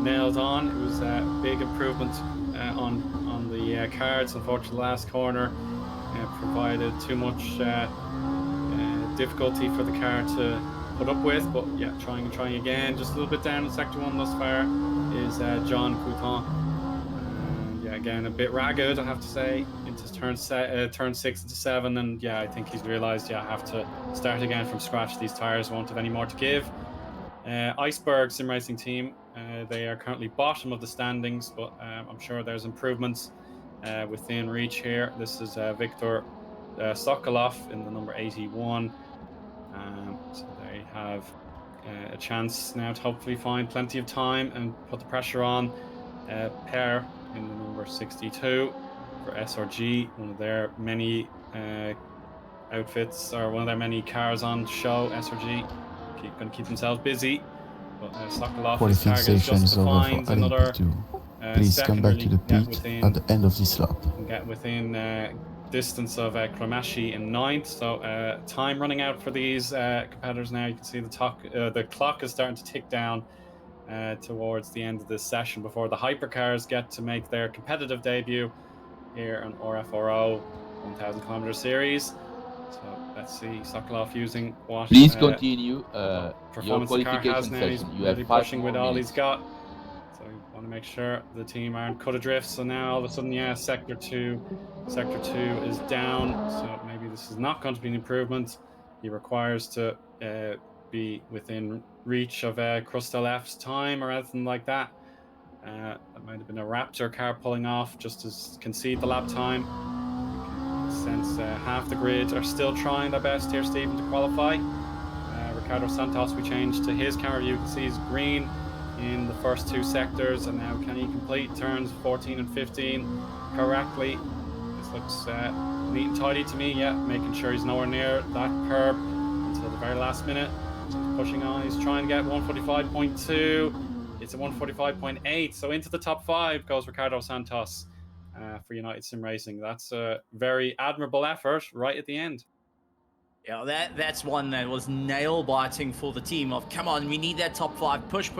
nailed on. It was a big improvement on the cards. Unfortunately, the last corner provided too much difficulty for the car to put up with, but yeah, trying again. Just a little bit down in sector 1 thus far is John Couton. And yeah, again, a bit ragged, I have to say, into turn 6 into 7, and yeah, I think he's realized, yeah, I have to start again from scratch. These tires won't have any more to give. Iceberg Sim Racing Team, they are currently bottom of the standings, but I'm sure there's improvements within reach here. This is Viktor Sokolov in the number 81. So they have a chance now to hopefully find plenty of time and put the pressure on Per in the number 62 for SRG, one of their many outfits, or one of their many cars on show. SRG going to keep themselves busy, but Sokolov, his
Qualifying
target is
session
just
is
to
over for
find another
LMP2. Please come
second,
back to
really
the pit at the end of this lap.
get within distance of Kramashi in ninth. So time running out for these competitors now. You can see the clock is starting to tick down towards the end of this session before the hypercars get to make their competitive debut here on RFRO 1000 kilometer series. So let's see Sokolov using what
Please continue your
performance the car has
qualification
now. He's
session. You
really
have 5
pushing
more
with all
minutes.
he's got. So we want to make sure the team aren't cut adrift. So now all of a sudden, yeah, Sector 2 is down. So maybe this is not going to be an improvement. He requires to be within reach of Crustel F's time or anything like that. That might have been a Raptor car pulling off just to concede the lap time. You can sense half the grid are still trying their best here, Stephen, to qualify. Ricardo Santos, we changed to his camera view. You can see he's green in the first two sectors, and now can he complete turns 14 and 15 correctly? This looks neat and tidy to me. Yeah, making sure he's nowhere near that curb until the very last minute. So he's pushing on. He's trying to get 145.2. It's a 145.8. So into the top 5 goes Ricardo Santos for United Sim Racing. That's a very admirable effort right at the end.
Yeah, that's one that was nail biting for the team of, come on, we need that top 5, push,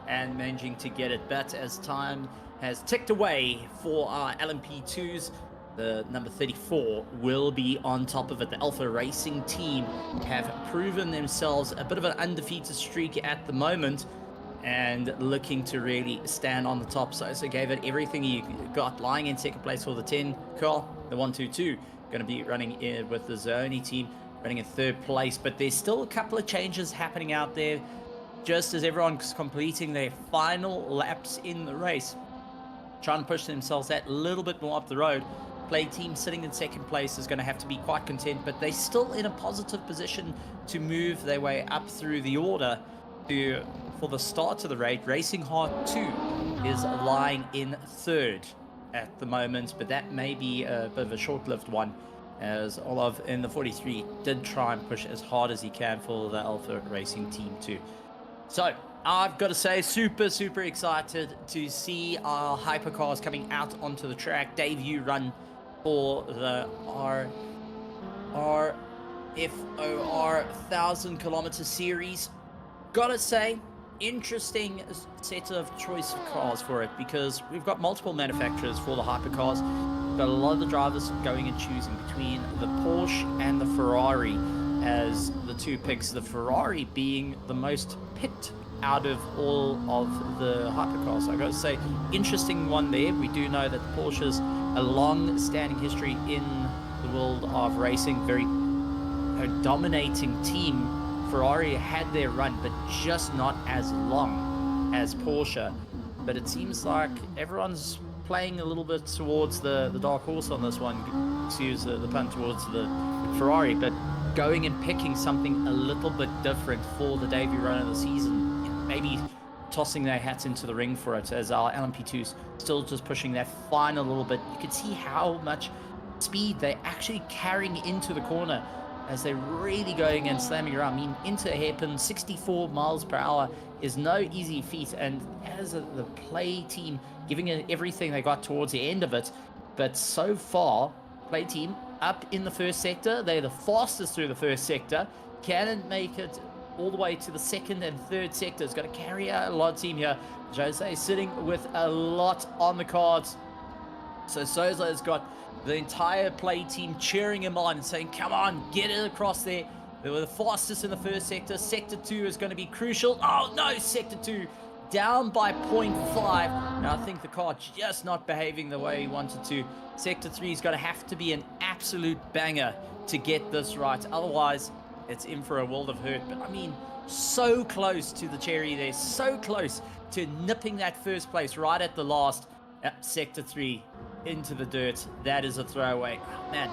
and managing to get it. But as time has ticked away for our LMP2s, the number 34 will be on top of it. The Alpha Racing team have proven themselves a bit of an undefeated streak at the moment and looking to really stand on the top. So gave it everything he got, lying in second place for the 10 car, the 122. Going to be running in with the Zoni team, running in third place. But there's still a couple of changes happening out there, just as everyone's completing their final laps in the race, trying to push themselves that little bit more up the road. Play team sitting in second place is going to have to be quite content, but they're still in a positive position to move their way up through the order for the start of the raid. Racing Heart 2 is lying in third at the moment, but that may be a bit of a short-lived one, as Olav in the 43 did try and push as hard as he can for the Alpha Racing team too. So I've got to say, super excited to see our hypercars coming out onto the track. Debut run for the RFRO 1000 kilometer series. Gotta say, interesting set of choice of cars for it, because we've got multiple manufacturers for the hypercars, but a lot of the drivers going and choosing between the Porsche and the Ferrari as the two picks, the Ferrari being the most picked out of all of the hypercars. So I gotta say, interesting one there. We do know that Porsche's a long-standing history in the world of racing, very dominating team. Ferrari had their run, but just not as long as Porsche. But it seems like everyone's playing a little bit towards the dark horse on this one. Excuse the pun, towards the Ferrari, but going and picking something a little bit different for the debut run of the season. Maybe tossing their hats into the ring for it, as our LMP2's still just pushing that final little bit. You can see how much speed they're actually carrying into the corner as they're really going and slamming around. I mean, into a hairpin, 64 miles per hour is no easy feat. And as the play team giving it everything they got towards the end of it. But so far, play team up in the first sector. They're the fastest through the first sector. Can make it all the way to the second and third sectors. Got to carry out a lot team here. Jose sitting with a lot on the cards. So Souza has got the entire play team cheering him on and saying, come on, get it across there. They were the fastest in the first sector. Sector 2 is going to be crucial. Oh, no, Sector 2 down by 0.5. Now, I think the car just not behaving the way he wanted to. Sector 3 is going to have to be an absolute banger to get this right. Otherwise, it's in for a world of hurt. But, I mean, so close to the cherry there. So close to nipping that first place right at the last. Sector 3 into the dirt. That is a throwaway. Oh, man,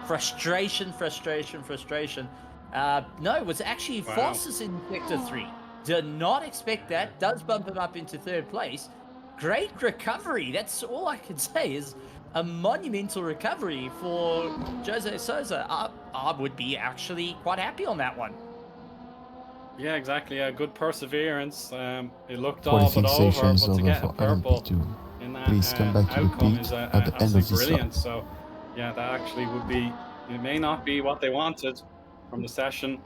frustration. No, it was actually
Wow.
fastest in Sector 3. Did not expect that. Does bump him up into third place. Great recovery. That's all I can say is a monumental recovery for Jose Souza. I would be actually quite happy on that one.
Yeah, exactly. Yeah, good perseverance. It looked all but
Qualifying
over,
session is
but to
over
get a
for
purple
LMP2.
in that
Please come back to the
outcome
pit
is
at the end of
absolutely
this lap.
brilliant. So, yeah, that actually would be. It may not be what they wanted from the session.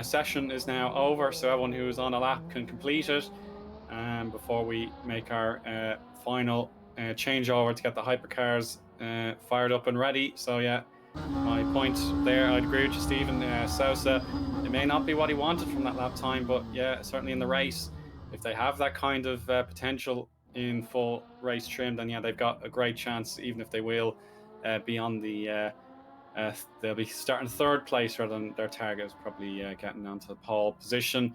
Session is now over, so everyone who is on a lap can complete it. Before we make our final changeover to get the hypercars fired up and ready. So yeah, my point there, I'd agree with you, Stephen. Sousa, it may not be what he wanted from that lap time, but yeah, certainly in the race, if they have that kind of potential in full race trim, then yeah, they've got a great chance, even if they will be on the they'll be starting third place rather than their target is probably getting onto the pole position.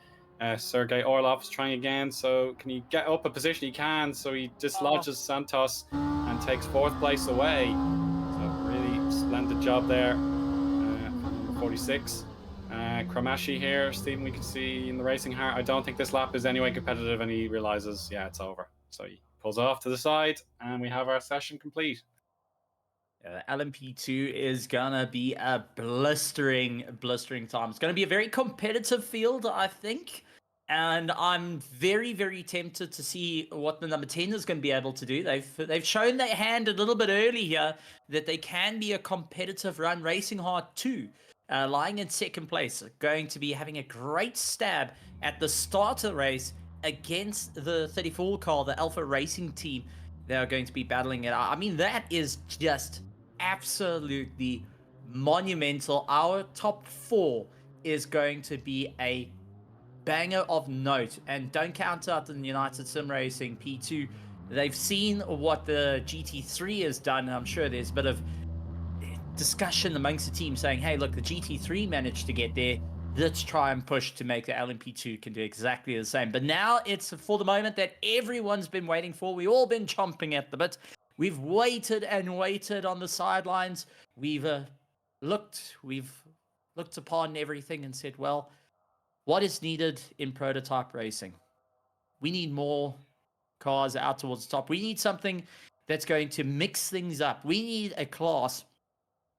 Sergei Orlov is trying again. So can he get up a position? He can. So he dislodges Santos and takes fourth place away. So really splendid job there from number 46. Kramashi here, Stephen, we can see in the racing heart. I don't think this lap is anyway competitive, and he realizes, yeah, it's over. So he pulls off to the side, and we have our session complete.
LMP2 is gonna be a blistering time. It's gonna be a very competitive field, I think. And I'm very, very tempted to see what the number 10 is going to be able to do. They've shown their hand a little bit early here that they can be a competitive run. Racing Hard 2, lying in second place, going to be having a great stab at the start of the race against the 34 car, the Alpha Racing team. They are going to be battling it. I mean, that is just absolutely monumental. Our top 4 is going to be a banger of note, and don't count out the United Sim Racing P2. They've seen what the GT3 has done, and I'm sure there's a bit of discussion amongst the team saying, hey, look, the GT3 managed to get there. Let's try and push to make the LMP2 can do exactly the same. But now it's for the moment that everyone's been waiting for. We've all been chomping at the bit. We've waited and waited on the sidelines. We've looked upon everything and said, well, what is needed in prototype racing? We need more cars out towards the top. We need something that's going to mix things up. We need a class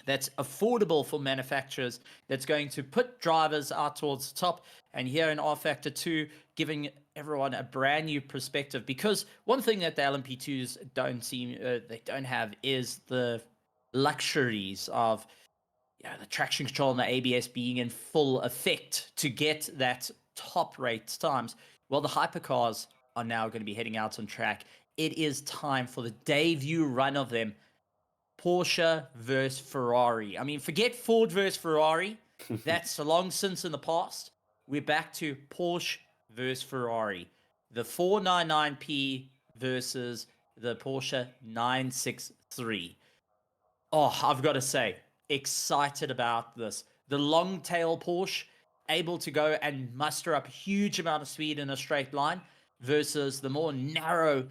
that's affordable for manufacturers, that's going to put drivers out towards the top. And here in R Factor 2, giving everyone a brand new perspective. Because one thing that the LMP2s they don't have is the luxuries of the traction control and the ABS being in full effect to get that top rate times. Well, the hypercars are now going to be heading out on track. It is time for the debut run of them. Porsche versus Ferrari. I mean, forget Ford versus Ferrari. That's long since in the past. We're back to Porsche versus Ferrari. The 499P versus the Porsche 963. Oh, I've got to say, excited about this. The long tail Porsche able to go and muster up a huge amount of speed in a straight line versus the more narrow,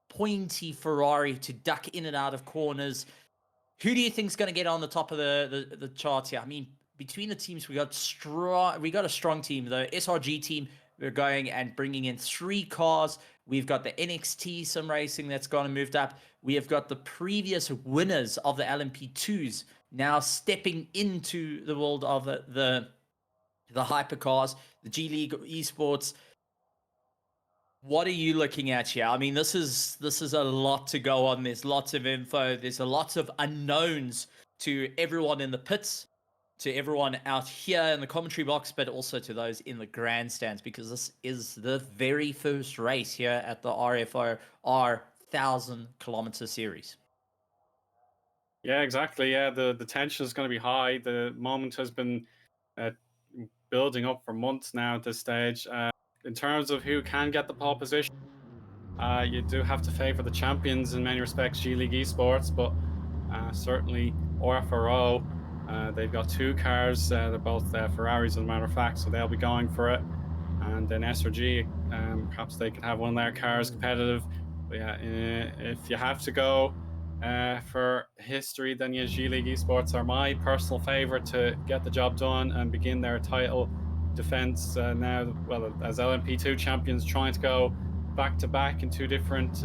pointy Ferrari to duck in and out of corners. Who do you think is going to get on the top of the charts here? I mean, between the teams, we got a strong team. The SRG team, we're going and bringing in 3 cars. We've got the NXT Sim Racing that's gone and moved up. We have got the previous winners of the LMP2s now stepping into the world of the hypercars, the G League Esports. What are you looking at here? I mean, this is a lot to go on. There's lots of info. There's a lot of unknowns to everyone in the pits, to everyone out here in the commentary box, but also to those in the grandstands, because this is the very first race here at the RFRO 1,000-kilometer series.
Yeah, exactly. Yeah, the tension is going to be high. The moment has been building up for months now at this stage. In terms of who can get the pole position, you do have to favour the champions in many respects, G League Esports, but certainly RFRO, they've got 2 cars. They're both Ferraris, as a matter of fact, so they'll be going for it. And then SRG, perhaps they could have one of their cars competitive. But yeah, if you have to go for history, then yeah, G League Esports are my personal favorite to get the job done and begin their title defense now. Well, as LMP2 champions, trying to go back to back in two different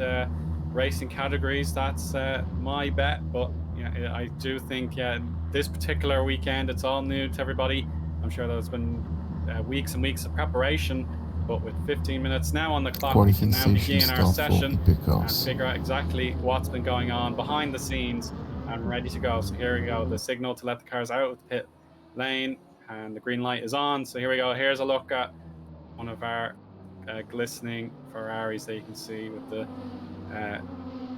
racing categories. That's my bet. But yeah, I do think this particular weekend, it's all new to everybody. I'm sure there's been weeks and weeks of preparation. But with 15 minutes now on the clock, we can now
Qualification
begin our
start for
session and
hypercars.
figure out exactly what's been going on behind the scenes and ready to go. So here we go, the signal to let the cars out of the pit lane, and the green light is on. So here we go. Here's a look at one of our glistening Ferraris that you can see with the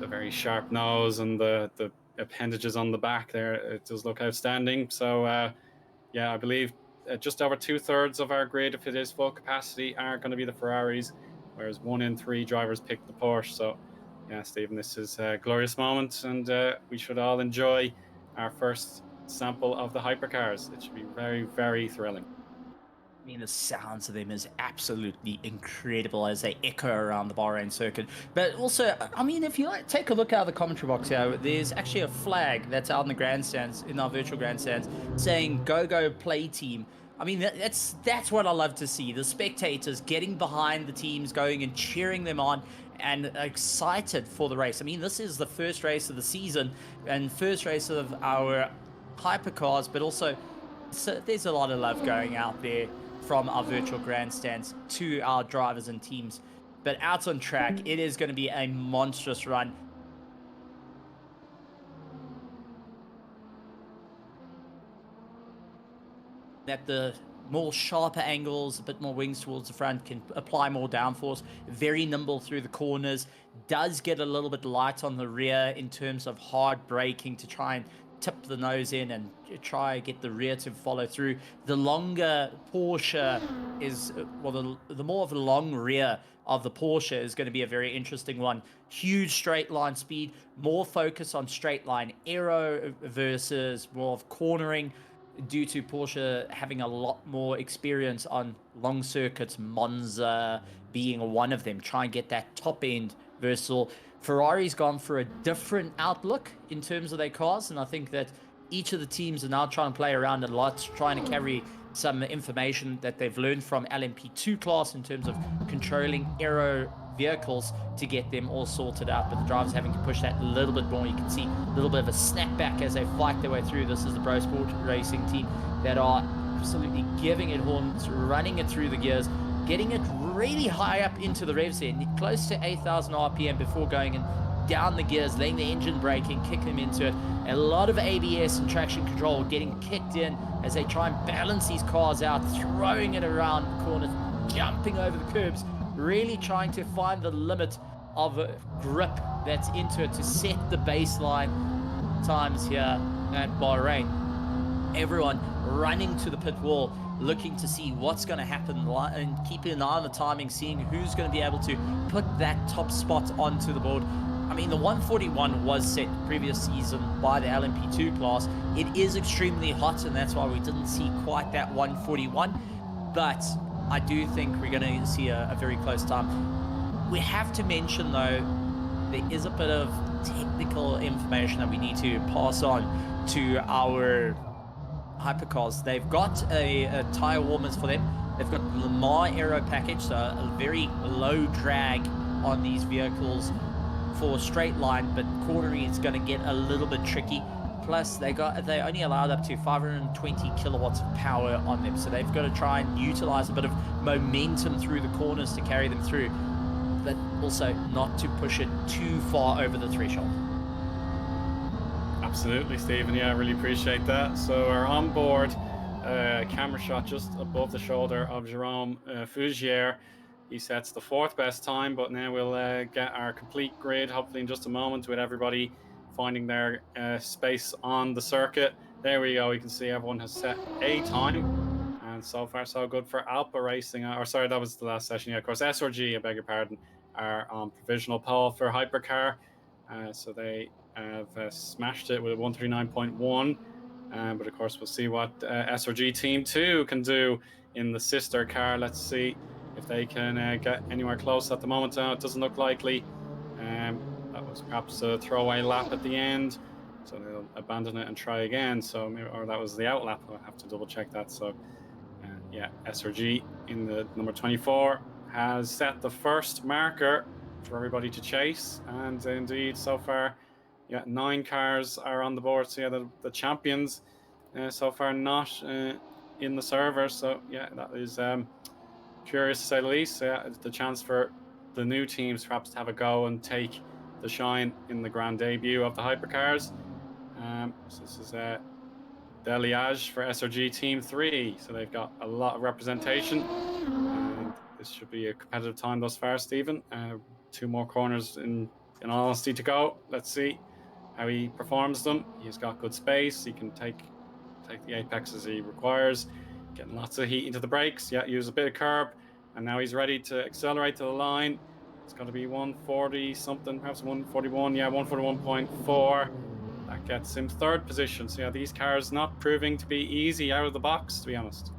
very sharp nose and the appendages on the back there. It does look outstanding. So yeah, I believe just over 2/3 of our grid, if it is full capacity, are going to be the Ferraris, whereas 1 in 3 drivers pick the Porsche. So, yeah, Stephen, this is a glorious moment, and we should all enjoy our first sample of the hypercars. It should be very, very thrilling.
I mean, the sounds of them is absolutely incredible as they echo around the Bahrain circuit. But also, I mean, if you take a look out of the commentary box here, there's actually a flag that's out in the grandstands, in our virtual grandstands, saying "Go Go Play Team." I mean, that's what I love to see. The spectators getting behind the teams, going and cheering them on, and excited for the race. I mean, this is the first race of the season and first race of our hypercars, but also so there's a lot of love going out there from our virtual grandstands to our drivers and teams. But out on track, it is going to be a monstrous run. At the more sharper angles, a bit more wings towards the front, can apply more downforce, very nimble through the corners, does get a little bit light on the rear in terms of hard braking to try and tip the nose in and try and get the rear to follow through. The longer Porsche is, well, the more of a long rear of the Porsche is going to be a very interesting one. Huge straight line speed, more focus on straight line aero versus more of cornering, due to Porsche having a lot more experience on long circuits, Monza being one of them. Try and get that top end versatile. Ferrari's gone for a different outlook in terms of their cars, and I think that each of the teams are now trying to play around a lot, trying to carry some information that they've learned from LMP2 class in terms of controlling aero vehicles to get them all sorted out. But the drivers having to push that a little bit more. You can see a little bit of a snapback as they fight their way through. This is the Bro Sport Racing team that are absolutely giving it horns, running it through the gears, getting it really high up into the revs there, close to 8,000 RPM before going and down the gears, letting the engine braking, kick them into it. A lot of ABS and traction control getting kicked in as they try and balance these cars out, throwing it around the corners, jumping over the curbs, really trying to find the limit of a grip that's into it to set the baseline times here at Bahrain. Everyone running to the pit wall, looking to see what's going to happen and keeping an eye on the timing, seeing who's going to be able to put that top spot onto the board. I mean, the 141 was set previous season by the LMP2 class. It is extremely hot, and that's why we didn't see quite that 141. But I do think we're going to see a very close time. We have to mention, though, there is a bit of technical information that we need to pass on to our hypercars. They've got a tire warmers for them. They've got the Lamar Aero package, so a very low drag on these vehicles for straight line, but cornering is going to get a little bit tricky. Plus, they only allowed up to 520 kilowatts of power on them, so they've got to try and utilize a bit of momentum through the corners to carry them through, but also not to push it too far over the threshold.
Absolutely, Stephen. Yeah, I really appreciate that. So our onboard camera shot just above the shoulder of Jerome Fougier. He sets the 4th best time, but now we'll get our complete grid, hopefully in just a moment, with everybody finding their space on the circuit. There we go. You can see everyone has set a time. And so far, so good for Alpha Racing. Or sorry, that was the last session. Yeah, of course, SRG, I beg your pardon, are on provisional pole for Hypercar. So they have smashed it with a 139.1. But of course, we'll see what SRG Team 2 can do in the sister car. Let's see if they can get anywhere close at the moment. It doesn't look likely. was perhaps a throwaway lap at the end, so they'll abandon it and try again. So maybe, or that was the out lap. I'll have to double check that. So yeah, SRG in the number 24 has set the first marker for everybody to chase, and indeed so far, yeah, 9 cars are on the board. So yeah, the champions so far not in the server. So yeah, that is curious to say the least. So yeah, it's the chance for the new teams perhaps to have a go and take the shine in the grand debut of the hypercars. So this is Deliage for SRG Team 3. So they've got a lot of representation, and this should be a competitive time thus far, Stephen. 2 more corners in all honesty to go. Let's see how he performs them. He's got good space. He can take the apex as he requires. Getting lots of heat into the brakes. Yeah, use a bit of curb, and now he's ready to accelerate to the line. It's going to be 140 something, perhaps 141. Yeah, 141.4. That gets him 3rd position. So yeah, these cars not proving to be easy out of the box, to be honest.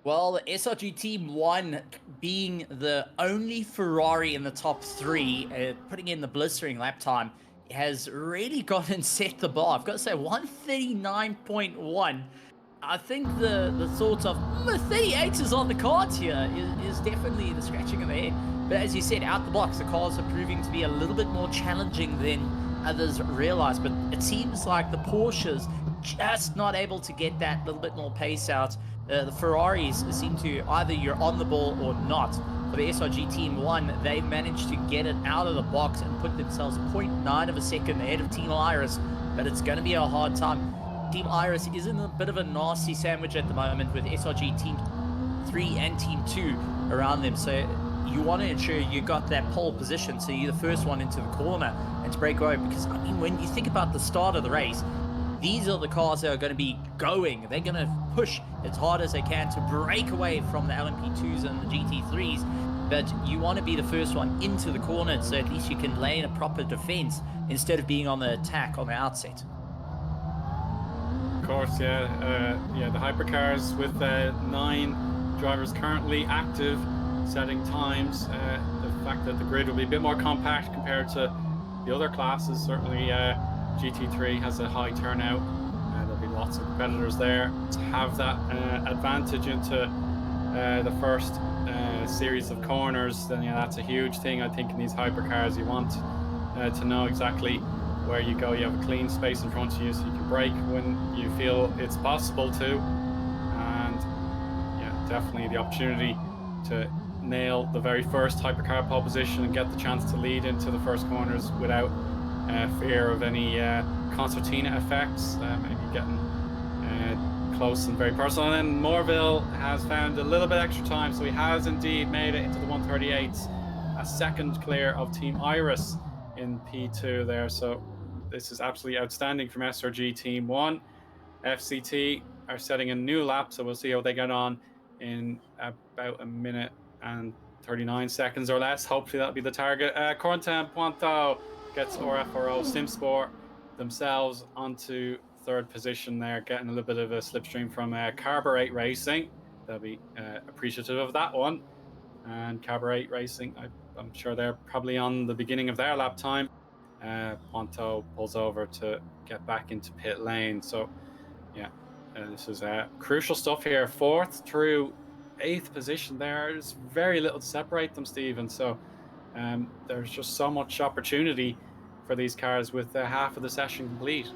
Well, the SRG Team 1 being the only Ferrari in the top 3, putting in the blistering lap time, has really gone and set the bar. I've got to say, 139.1. I think the thought of 38 is on the cards here is definitely the scratching of the head. But as you said, out the box, the cars are proving to be a little bit more challenging than others realize. But it seems like the Porsches just not able to get that little bit more pace out. The Ferraris seem to either you're on the ball or not. For the SRG Team 1, they've managed to get it out of the box and put themselves 0.9 of a second ahead of Team Iris, but it's going to be a hard time. Team Iris is in a bit of a nasty sandwich at the moment with SRG Team 3 and Team 2 around them, so you want to ensure you got that pole position, so you're the first one into the corner and to break away, because I mean, when you think about the start of the race, these are the cars that are going to be going. They're going to push as hard as they can to break away from the LMP2s and the GT3s, but you want to be the first one into the corner so at least you can lay in a proper defense instead of being on the attack on the outset.
Of course, yeah. The hypercars with 9 drivers currently active, setting times. The fact that the grid will be a bit more compact compared to the other classes, certainly GT3 has a high turnout. There'll be lots of competitors there. To have that advantage into the first series of corners, then yeah, that's a huge thing. I think in these hypercars, you want to know exactly where you go. You have a clean space in front of you, so you can brake when you feel it's possible to. And yeah, definitely the opportunity to nail the very first hypercar pole position and get the chance to lead into the first corners without fear of any concertina effects, maybe getting close and very personal. And then Morville has found a little bit extra time, so he has indeed made it into the 138s, a second clear of Team Iris in P2 there. So this is absolutely outstanding from SRG Team 1. FCT are setting a new lap, so we'll see how they get on in about a minute and 39 seconds or less. Hopefully that'll be the target. Corentin Pointeau gets RFRO SimSport themselves onto 3rd position there, getting a little bit of a slipstream from Carburate Racing. They'll be appreciative of that one. And Carburate Racing, I'm sure they're probably on the beginning of their lap time. Pointeau pulls over to get back into pit lane. So yeah, this is crucial stuff here. 4th through 8th position, there's very little to separate them, Stephen. So there's just so much opportunity for these cars with half of the session complete.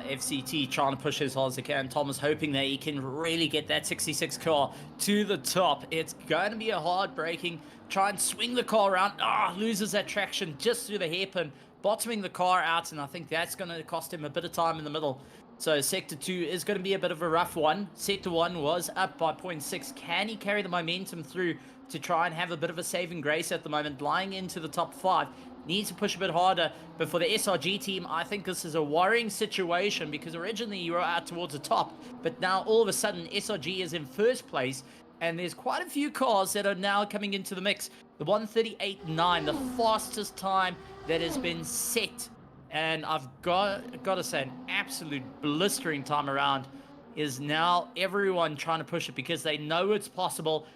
FCT trying to push as hard as they can. Thomas hoping that he can really get that 66 car to the top. It's going to be a hard braking. Try and swing the car around. Loses that traction just through the hairpin, bottoming the car out, and I think that's going to cost him a bit of time in the middle. So Sector 2 is going to be a bit of a rough one. Sector 1 was up by 0.6. Can he carry the momentum through to try and have a bit of a saving grace at the moment, lying into the top 5? Needs to push a bit harder, but for the SRG team, I think this is a worrying situation because originally you were out towards the top, but now all of a sudden SRG is in 1st place, and there's quite a few cars that are now coming into the mix. The 138.9, the fastest time that has been set, and I've got to say, an absolute blistering time around, is now everyone trying to push it because they know it's possible.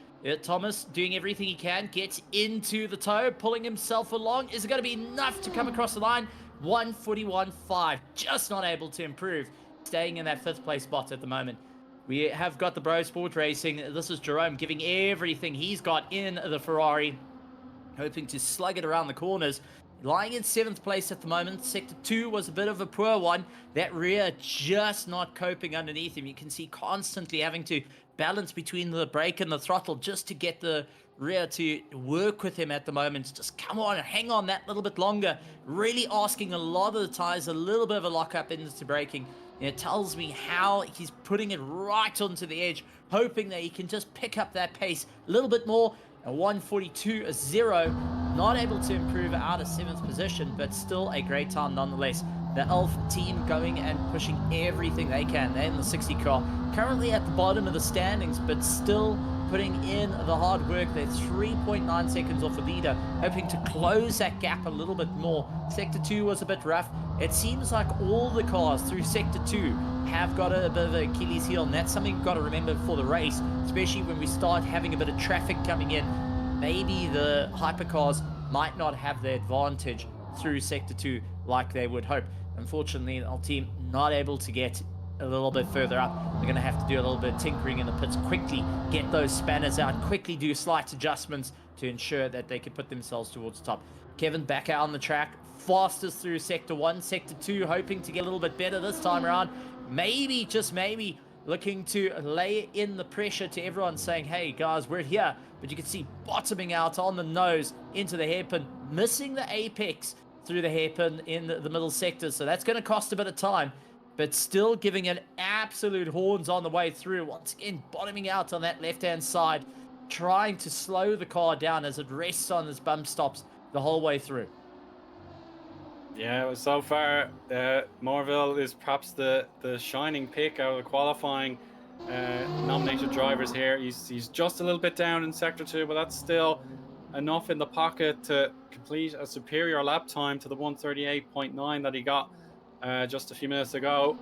Thomas doing everything he can, gets into the toe, pulling himself along. Is it going to be enough to come across the line? 141.5, just not able to improve. Staying in that 5th place spot at the moment. We have got the Bro Sport Racing. This is Jerome giving everything he's got in the Ferrari, hoping to slug it around the corners. Lying in 7th place at the moment. Sector 2 was a bit of a poor one. That rear just not coping underneath him. You can see constantly having to balance between the brake and the throttle just to get the rear to work with him at the moment. Just come on, hang on that little bit longer. Really asking a lot of the tires a little bit of a lockup into braking. It tells me how he's putting it right onto the edge, hoping that he can just pick up that pace a little bit more. A 142.0, not able to improve out of 7th position, but still a great time nonetheless. The Elf team going and pushing everything they can. They're in the 60 car, currently at the bottom of the standings, but still putting in the hard work. They're 3.9 seconds off the leader, hoping to close that gap a little bit more. Sector 2 was a bit rough. It seems like all the cars through Sector 2 have got a bit of an Achilles heel, and that's something you've got to remember for the race, especially when we start having a bit of traffic coming in. Maybe the hypercars might not have the advantage through Sector 2 like they would hope. Unfortunately, our team not able to get a little bit further up. They're going to have to do a little bit of tinkering in the pits, quickly get those spanners out, quickly do slight adjustments to ensure that they can put themselves towards the top. Kevin back out on the track, fastest through Sector 1, Sector 2, hoping to get a little bit better this time around. Maybe, just maybe, looking to lay in the pressure to everyone, saying, hey guys, we're here. But you can see bottoming out on the nose into the hairpin, missing the apex through the hairpin in the middle sector. So that's going to cost a bit of time, but still giving an absolute horns on the way through. Once again, bottoming out on that left-hand side, trying to slow the car down as it rests on its bump stops the whole way through.
Yeah, so far, Morville is perhaps the shining pick out of the qualifying nominated drivers here. He's just a little bit down in Sector 2, but that's still enough in the pocket to complete a superior lap time to the 138.9 that he got just a few minutes ago.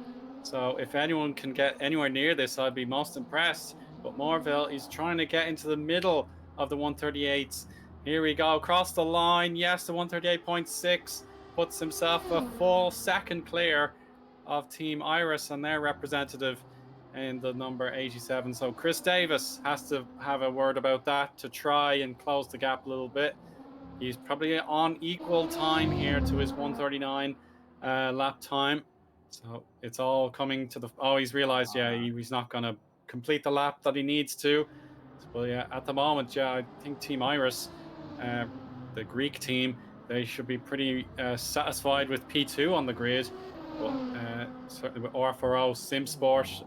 So if anyone can get anywhere near this, I'd be most impressed. But Morville, he's trying to get into the middle of the 138s. Here we go, across the line. Yes, the 138.6 puts himself a full second clear of Team Iris and their representative in the number 87. So Chris Davis has to have a word about that to try and close the gap a little bit. He's probably on equal time here to his 139 lap time. So it's all coming to the... Oh, he's realized, yeah, he's not going to complete the lap that he needs to. Well, yeah, at the moment, yeah, I think Team Iris, the Greek team, they should be pretty satisfied with P2 on the grid. But certainly with RFRO, SimSport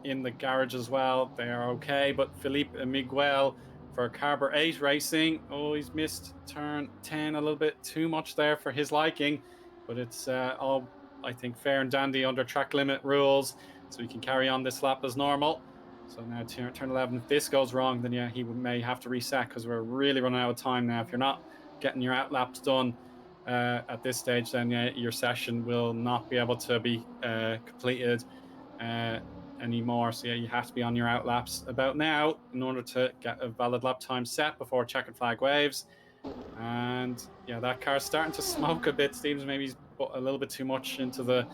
in the garage as well, they are okay. But Felipe Miguel for Carber 8 Racing, oh, he's missed turn 10 a little bit too much there for his liking. But it's all, I think, fair and dandy under track limit rules, so he can carry on this lap as normal. So now turn 11, if this goes wrong, then yeah, he may have to reset, because we're really running out of time now. If you're not getting your out laps done at this stage, then yeah, your session will not be able to be completed anymore. So yeah, you have to be on your out laps about now in order to get a valid lap time set before checkered flag waves. And yeah, that car's starting to smoke a bit. Seems maybe he's put a little bit too much into the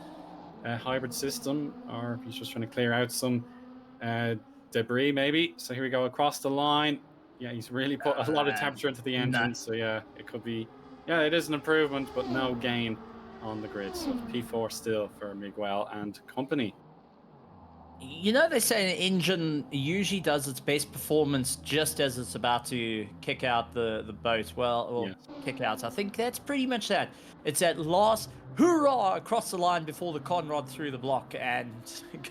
hybrid system, or if he's just trying to clear out some debris maybe. So here we go across the line. Yeah, he's really put a lot of temperature into the engine. So yeah, it could be, yeah, it is an improvement, but no gain on the grid. So P4 still for Miguel and company.
You know, they say an engine usually does its best performance just as it's about to kick out the boat. Well,
Yeah.
kick out. I think that's pretty much that. It's that last hoorah across the line before the conrod through the block and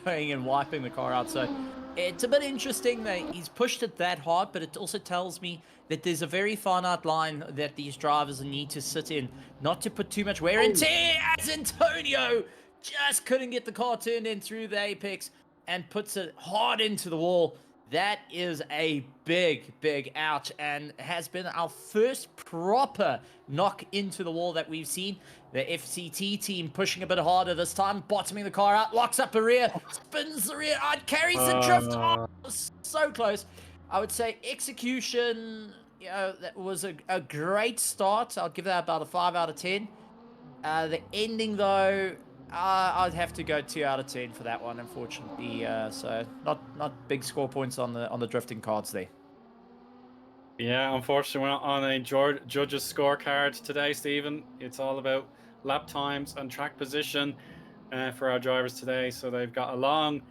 going and wiping the car out. So it's a bit interesting that he's pushed it that hard, but it also tells me that there's a very finite line that these drivers need to sit in, not to put too much wear and tear, as Antonio just couldn't get the car turned in through the apex and puts it hard into the wall. That is a big, big ouch, and has been our first proper knock into the wall that we've seen. The FCT team pushing a bit harder this time, bottoming the car out, locks up the rear, spins the rear out, carries the drift. Oh, so close. I would say execution, that was a great start. I'll give that about a 5 out of 10. The ending, though, I'd have to go 2 out of 10 for that one, unfortunately. So not big score points on the drifting cards there.
Yeah, unfortunately, we're not on a judge's scorecard today, Stephen. It's all about lap times and track position for our drivers today. So they've got a long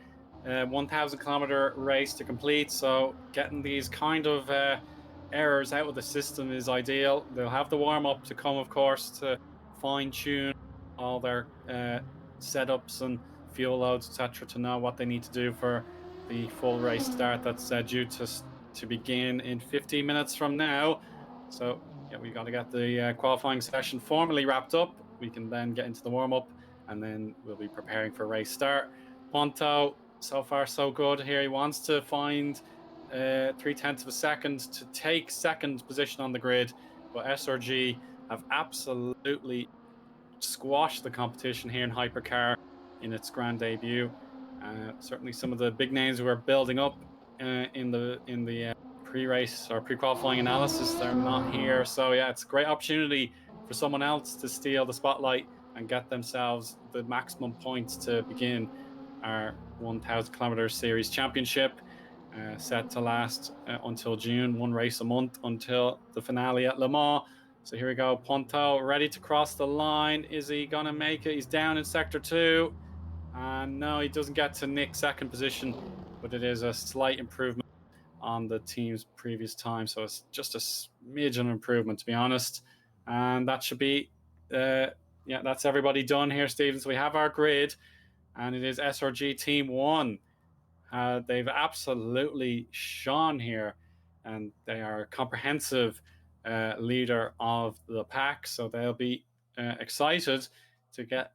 1,000-kilometer race to complete. So getting these kind of errors out of the system is ideal. They'll have the warm up to come, of course, to fine tune all their setups and fuel loads, etc., to know what they need to do for the full race start that's due to begin in 15 minutes from now. So yeah, we got to get the qualifying session formally wrapped up. We can then get into the warm up, and then we'll be preparing for race start. Ponto, so far so good here. He wants to find 0.3 of a second to take second position on the grid, but SRG have absolutely squashed the competition here in hypercar in its grand debut. Certainly, some of the big names were building up in the pre-race or pre-qualifying analysis. They're not here, so yeah, it's a great opportunity for someone else to steal the spotlight and get themselves the maximum points to begin our 1,000-kilometer series championship, set to last until June, one race a month until the finale at Le Mans. So here we go. Ponto ready to cross the line. Is he going to make it? He's down in sector 2. And no, he doesn't get to nick second position, but it is a slight improvement on the team's previous time. So it's just a smidgen improvement, to be honest. And that should be, that's everybody done here, Stephen. So we have our grid, and it is SRG Team 1. They've absolutely shone here, and they are a comprehensive leader of the pack. So they'll be excited to get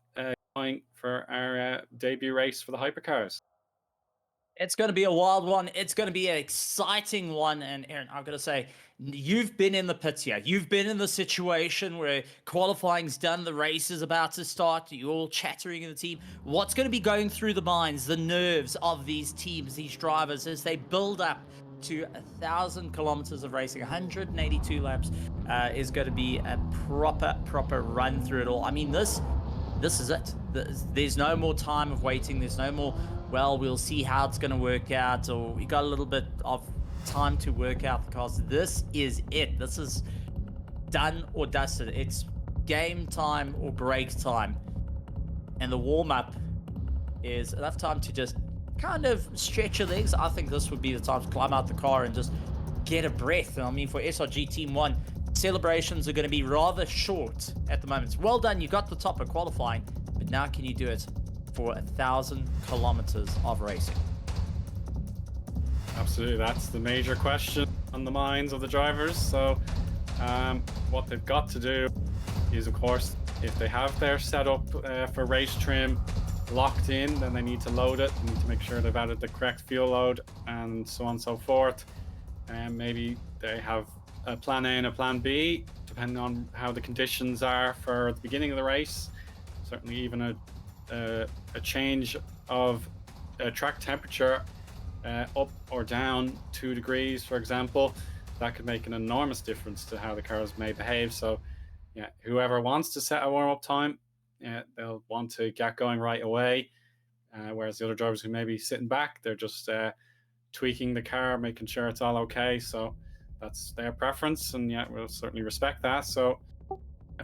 going for our debut race for the hypercars.
It's going to be a wild one. It's going to be an exciting one. And Aaron, I've got to say, you've been in the pits here. You've been in the situation where qualifying's done, the race is about to start. You're all chattering in the team. What's going to be going through the minds, the nerves of these teams, these drivers, as they build up to 1,000 kilometers of racing, 182 laps, is going to be a proper run through it all. I mean, this is it. There's no more time of waiting. There's no more, well, we'll see how it's going to work out, or we got a little bit of time to work out the cars. This is it. This is done or dusted. It's game time or break time. And the warm-up is enough time to just kind of stretch your legs. I think this would be the time to climb out the car and just get a breath. I mean, for SRG Team 1, celebrations are going to be rather short at the moment. Well done, you got the top of qualifying, but now can you do it for 1,000 kilometers of racing?
Absolutely, that's the major question on the minds of the drivers. So what they've got to do is, of course, if they have their setup for race trim locked in, then they need to load it. They need to make sure they've added the correct fuel load and so on and so forth. And maybe they have a plan A and a plan B, depending on how the conditions are for the beginning of the race. Certainly even a change of track temperature up or down 2 degrees, for example, that could make an enormous difference to how the cars may behave. So yeah, whoever wants to set a warm-up time, they'll want to get going right away, whereas the other drivers who may be sitting back, they're just tweaking the car, making sure it's all okay. So that's their preference, and yeah, we'll certainly respect that. So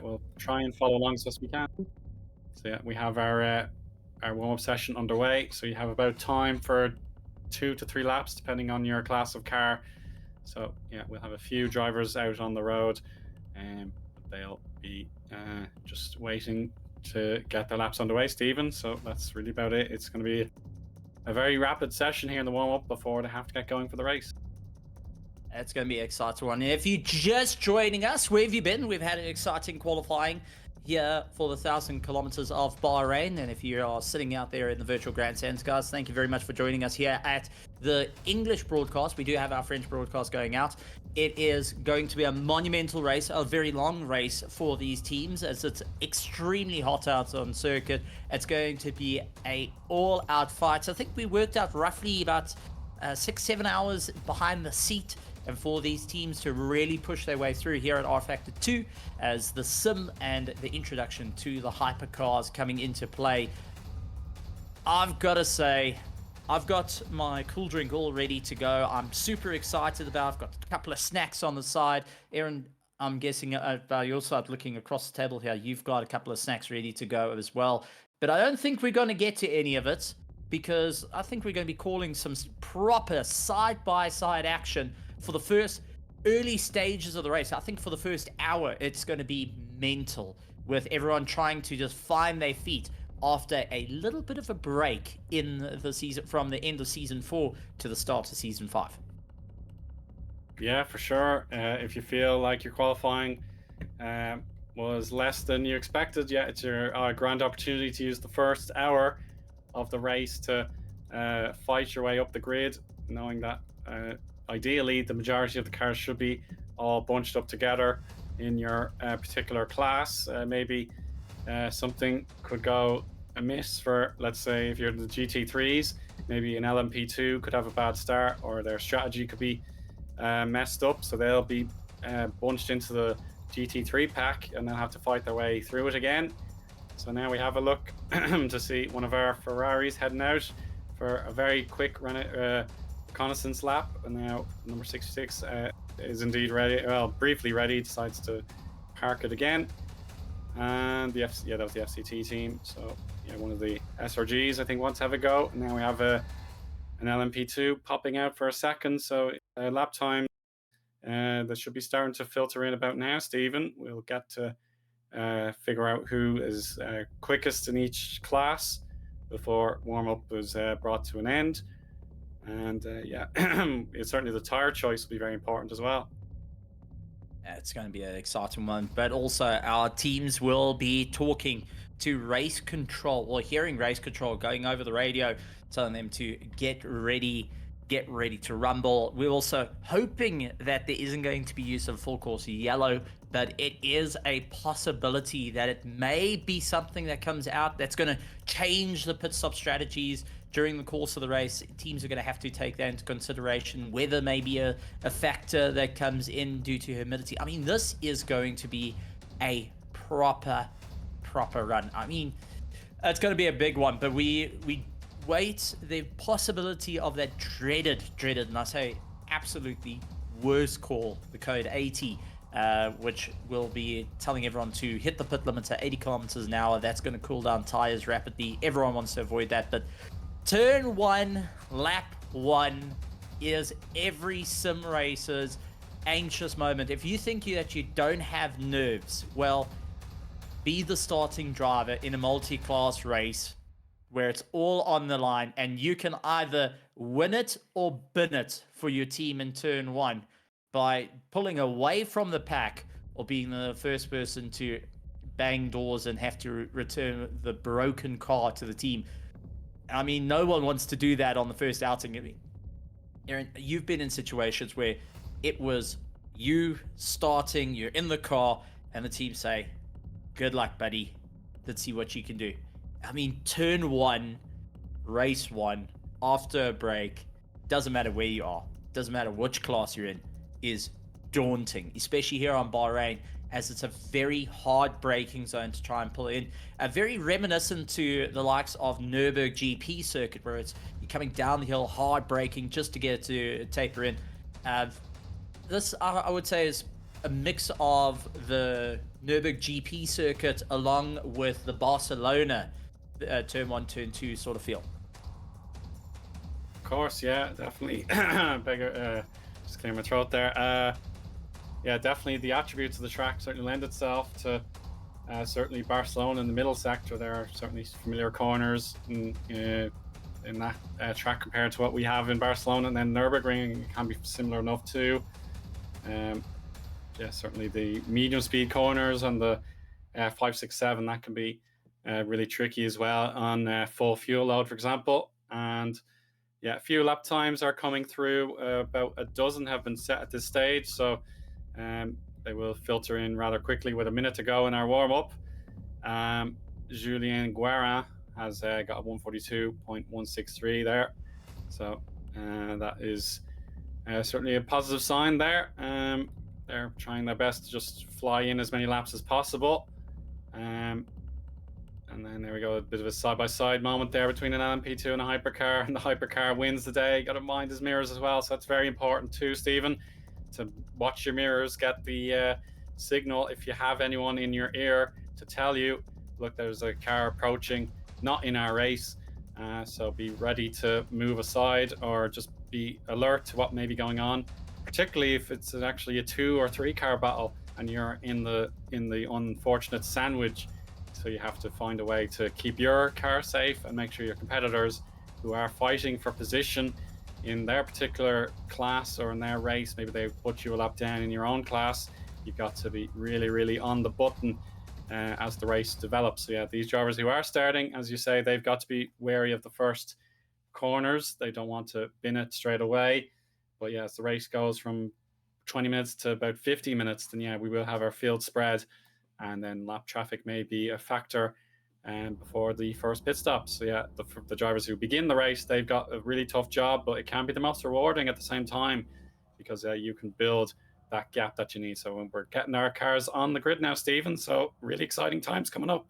we'll try and follow along as best we can. So yeah, we have our warm-up session underway. So you have about time for 2 to 3 laps, depending on your class of car. So yeah, we'll have a few drivers out on the road, and they'll be just waiting to get their laps underway, Stephen. So that's really about it. It's going to be a very rapid session here in the warm-up before they have to get going for the race.
It's going to be an exciting one. And if you're just joining us, where have you been? We've had an exciting qualifying here for the 1,000 kilometers of Bahrain. And if you are sitting out there in the virtual grandstands, guys, thank you very much for joining us here at the English broadcast. We do have our French broadcast going out. It is going to be a monumental race, a very long race for these teams, as it's extremely hot out on circuit. It's going to be a all-out fight. So I think we worked out roughly about 6-7 hours behind the seat, and for these teams to really push their way through here at R Factor 2 as the sim and the introduction to the hypercars coming into play. I've got to say, I've got my cool drink all ready to go. I'm super excited about. I've got a couple of snacks on the side. Aaron, I'm guessing by your side, looking across the table here, you've got a couple of snacks ready to go as well. But I don't think we're going to get to any of it because I think we're going to be calling some proper side-by-side action for the first early stages of the race. I think for the first hour, it's going to be mental with everyone trying to just find their feet after a little bit of a break in the season, from the end of season 4 to the start of season 5.
Yeah, for sure. If you feel like your qualifying was less than you expected, yeah, it's your grand opportunity to use the first hour of the race to fight your way up the grid, knowing that ideally the majority of the cars should be all bunched up together in your particular class. Maybe something could go amiss for, let's say, if you're the GT3s, maybe an LMP2 could have a bad start, or their strategy could be messed up, so they'll be bunched into the GT3 pack and they'll have to fight their way through it again. So now we have a look to see one of our Ferraris heading out for a very quick reconnaissance lap, and now number 66 is indeed ready, well, briefly ready, decides to park it again. And that was the FCT team. So yeah, one of the SRGs I think wants to have a go. Now we have an LMP2 popping out for a second. So lap time that should be starting to filter in about now, Stephen. We'll get to figure out who is quickest in each class before warm-up is brought to an end. And yeah, certainly the tire choice will be very important as well.
It's going to be an exciting one, but also our teams will be talking to race control, or hearing race control going over the radio, telling them to get ready to rumble. We're also hoping that there isn't going to be use of full course yellow, but it is a possibility that it may be something that comes out that's going to change the pit stop strategies during the course of the race. Teams are going to have to take that into consideration. Weather may be a factor that comes in due to humidity. I mean, this is going to be a proper run. I mean, it's going to be a big one, but we wait the possibility of that dreaded, and I say absolutely worst call, the code 80, which will be telling everyone to hit the pit limit at 80 kilometers an hour. That's going to cool down tires rapidly. Everyone wants to avoid that, but turn 1, lap 1 is every sim racer's anxious moment. If you think that you don't have nerves, well, be the starting driver in a multi-class race where it's all on the line and you can either win it or bin it for your team in turn 1 by pulling away from the pack or being the first person to bang doors and have to return the broken car to the team. I mean, no one wants to do that on the first outing. I mean, Aaron, you've been in situations where it was you starting, you're in the car, and the team say, good luck, buddy. Let's see what you can do. I mean, turn 1, race 1, after a break, doesn't matter where you are, doesn't matter which class you're in, is daunting, especially here on Bahrain, as it's a very hard braking zone to try and pull in. Very reminiscent to the likes of Nürburgring GP circuit, where it's you're coming down the hill, hard braking just to get it to taper in. This, I would say, is a mix of the Nürburgring GP circuit along with the Barcelona turn 1, turn 2 sort of feel.
Of course, yeah, definitely. Just clear my throat there. Yeah, definitely the attributes of the track certainly lend itself to certainly Barcelona in the middle sector. There are certainly familiar corners in that track compared to what we have in Barcelona, and then Nürburgring can be similar enough too. Yeah, certainly the medium speed corners on the 5, 6, 7, that can be really tricky as well on full fuel load, for example. And yeah, a few lap times are coming through. About a dozen have been set at this stage, so they will filter in rather quickly with a minute to go in our warm-up. Julien Guerin has got a 142.163 there, so That is certainly a positive sign there. They're trying their best to just fly in as many laps as possible. And then there we go, a bit of a side-by-side moment there between an LMP2 and a hypercar, and the hypercar wins the day. Got to mind his mirrors as well, so that's very important too, Stephen, to watch your mirrors, get the signal if you have anyone in your ear to tell you, look, there's a car approaching, not in our race, so be ready to move aside or just be alert to what may be going on, particularly if it's actually a 2 or 3 car battle and you're in the unfortunate sandwich. So you have to find a way to keep your car safe and make sure your competitors who are fighting for position in their particular class or in their race, maybe they put you a lap down in your own class, you've got to be really, really on the button as the race develops. So yeah, these drivers who are starting, as you say, they've got to be wary of the first corners. They don't want to bin it straight away. But yeah, as the race goes from 20 minutes to about 50 minutes, then yeah, we will have our field spread, and then lap traffic may be a factor before the first pit stop. So yeah, the drivers who begin the race, they've got a really tough job, but it can be the most rewarding at the same time, because you can build that gap that you need. So when we're getting our cars on the grid now, Stephen, so really exciting times coming up.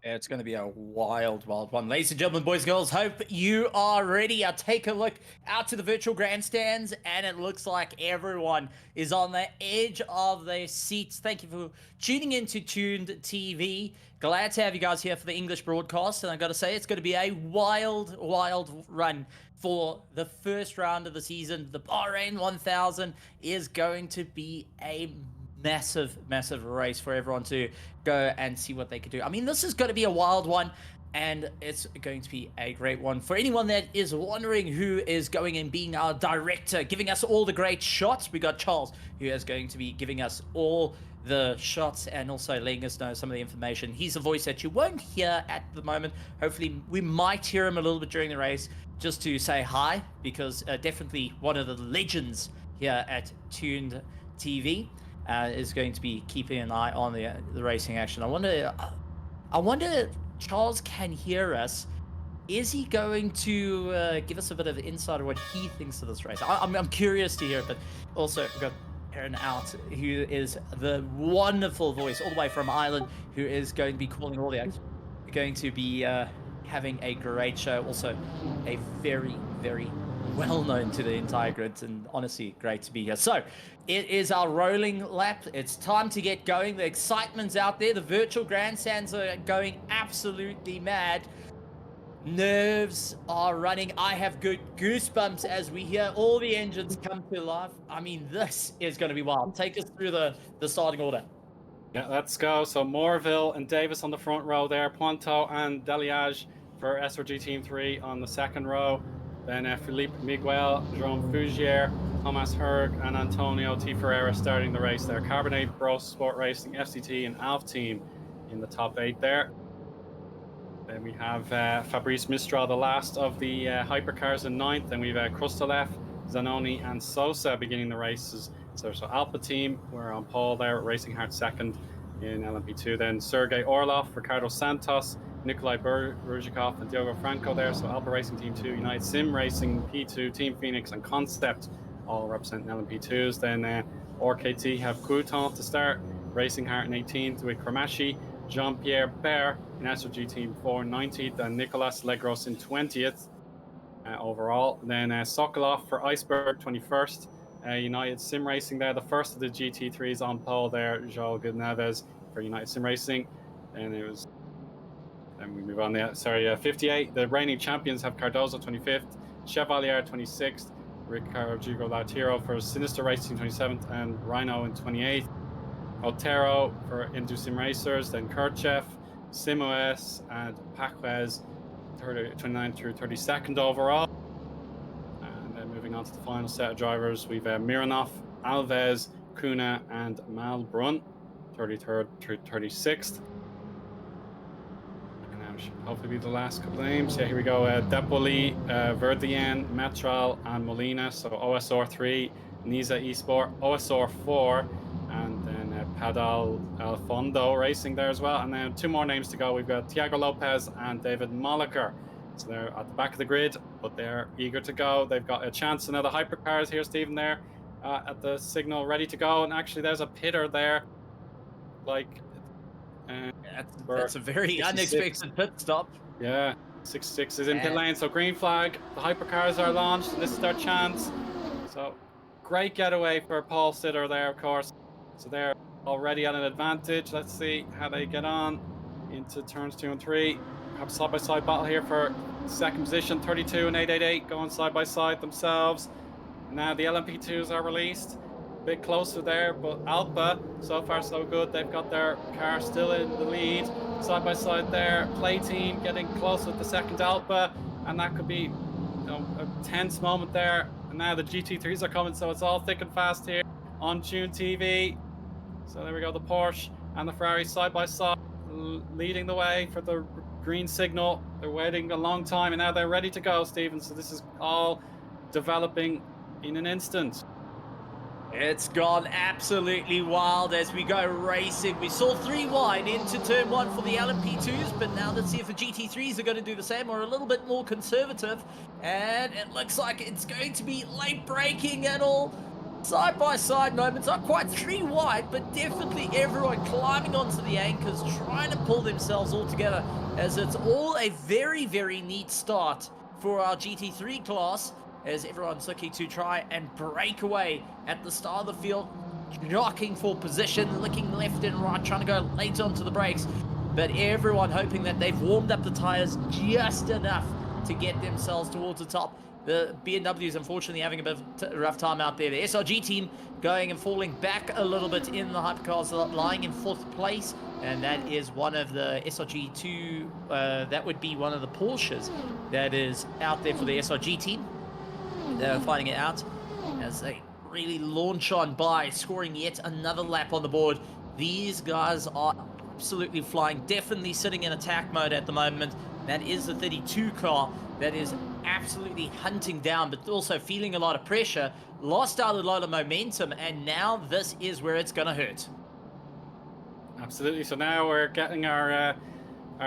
It's going to be a wild, wild one. Ladies and gentlemen, boys and girls, hope you are ready. I'll take a look out to the virtual grandstands, and it looks like everyone is on the edge of their seats. Thank you for tuning in to Tuned TV. Glad to have you guys here for the English broadcast, and I've got to say, it's going to be a wild, wild run for the first round of the season. The Bahrain 1000 is going to be a massive, massive race for everyone to go and see what they could do. I mean, this is going to be a wild one, and it's going to be a great one. For anyone that is wondering who is going and being our director, giving us all the great shots, we got Charles, who is going to be giving us all the shots and also letting us know some of the information. He's a voice that you won't hear at the moment. Hopefully, we might hear him a little bit during the race, just to say hi, because definitely one of the legends here at Tuned TV. Is going to be keeping an eye on the racing action. I wonder if Charles can hear us. Is he going to give us a bit of insight on what he thinks of this race? I'm curious to hear it, but also we've got Aaron out, who is the wonderful voice all the way from Ireland, who is going to be calling all the action. We're going to be having a great show. Also, a very, very well known to the entire grid, and honestly great to be here. So it is our rolling lap. It's time to get going. The excitement's out there. The virtual grandstands are going absolutely mad. Nerves are running. I have good goosebumps as we hear all the engines come to life. I mean, this is going to be wild. Take us through the starting order.
Yeah, let's go. So Morville and Davis on the front row there, Puanto and Deliage for SRG Team 3 on the second row. Then Felipe Miguel, Jerome Fugier, Thomas Herg, and Antonio T. Ferreira starting the race there. Carbonate, Bros Sport Racing, FCT, and Alf Team in the top 8 there. Then we have Fabrice Mistral, the last of the hypercars, in 9th. Then we have Krustalev, Zanoni, and Sosa beginning the races. So Alpha Team, we're on pole there, Racing Heart 2nd in LMP2. Then Sergei Orlov, Ricardo Santos, Nikolai Burzhikov, and Diogo Franco there. So Alpha Racing Team 2, United Sim Racing P2, Team Phoenix, and Concept all representing LMP2s. Then RKT have Couton to start, Racing Heart in 18th with Kramashi, Jean-Pierre Bear in SRG Team 4 19th, and Nicolas Legros in 20th overall. Then Sokolov for Iceberg 21st. United Sim Racing there, the first of the GT3s on pole there, João Neves for United Sim Racing. And it was, then we move on there, 58. The reigning champions have Cardozo 25th, Chevalier 26th, Ricardo Lautiro for Sinister Racing 27th, and Rhino in 28th. Otero for Indu Sim Racers, then Kirchev, Simoes, and Paquez 29th through 32nd overall. And then moving on to the final set of drivers, we've Mironov, Alves, Kuna, and Malbrun, 33rd through 36th. And that should hopefully be the last couple of names. Yeah, here we go. Depoli, Verdien, Metral, and Molina. So OSR 3, Niza Esport, OSR 4, and then Padal Alfondo Racing there as well. And then 2 more names to go. We've got Tiago Lopez and David Molliker So they're at the back of the grid, but they're eager to go. They've got a chance. So now the hypercars here, Stephen, there at the signal, ready to go. And actually, there's a pitter there, like uh, for
That's a very
66.
unexpected pit stop.
Yeah, 66 is in pit
And
lane. So green flag. The hypercars are launched, and this is their chance. So great getaway for Paul Sitter there, of course. So they're already at an advantage. Let's see how they get on into turns 2 and 3. Perhaps side-by-side battle here for second position. 32 and 888 going side-by-side themselves. Now the LMP2s are released. A bit closer there, but Alpha, so far so good. They've got their car still in the lead. Side-by-side there. Play team getting close with the second Alpha. And that could be a tense moment there. And now the GT3s are coming, so it's all thick and fast here on Tune TV. So there we go, the Porsche and the Ferrari side by side, leading the way for the green signal. They're waiting a long time, and now they're ready to go, Stephen. So this is all developing in an instant.
it's gone absolutely wild as we go racing. We saw 3 wide into turn 1 for the LMP2s, but now let's see if the GT3s are going to do the same or a little bit more conservative. And it looks like it's going to be late braking and all. Side-by-side moments, not quite 3 wide, but definitely everyone climbing onto the anchors, trying to pull themselves all together, as it's all a very, very neat start for our GT3 class, as everyone's looking to try and break away at the start of the field, jockeying for position, looking left and right, trying to go late onto the brakes, but everyone hoping that they've warmed up the tires just enough to get themselves towards the top. The BMW is unfortunately having a bit of a rough time out there. The SRG team going and falling back a little bit in the hypercars, lying in 4th place. And that is one of the SRG2, that would be one of the Porsches that is out there for the SRG team. They're finding it out as they really launch on by, scoring yet another lap on the board. These guys are absolutely flying, definitely sitting in attack mode at the moment. That is the 32 car that is absolutely hunting down, but also feeling a lot of pressure, lost out a lot of momentum, and now this is where it's gonna hurt.
Absolutely. So now we're getting our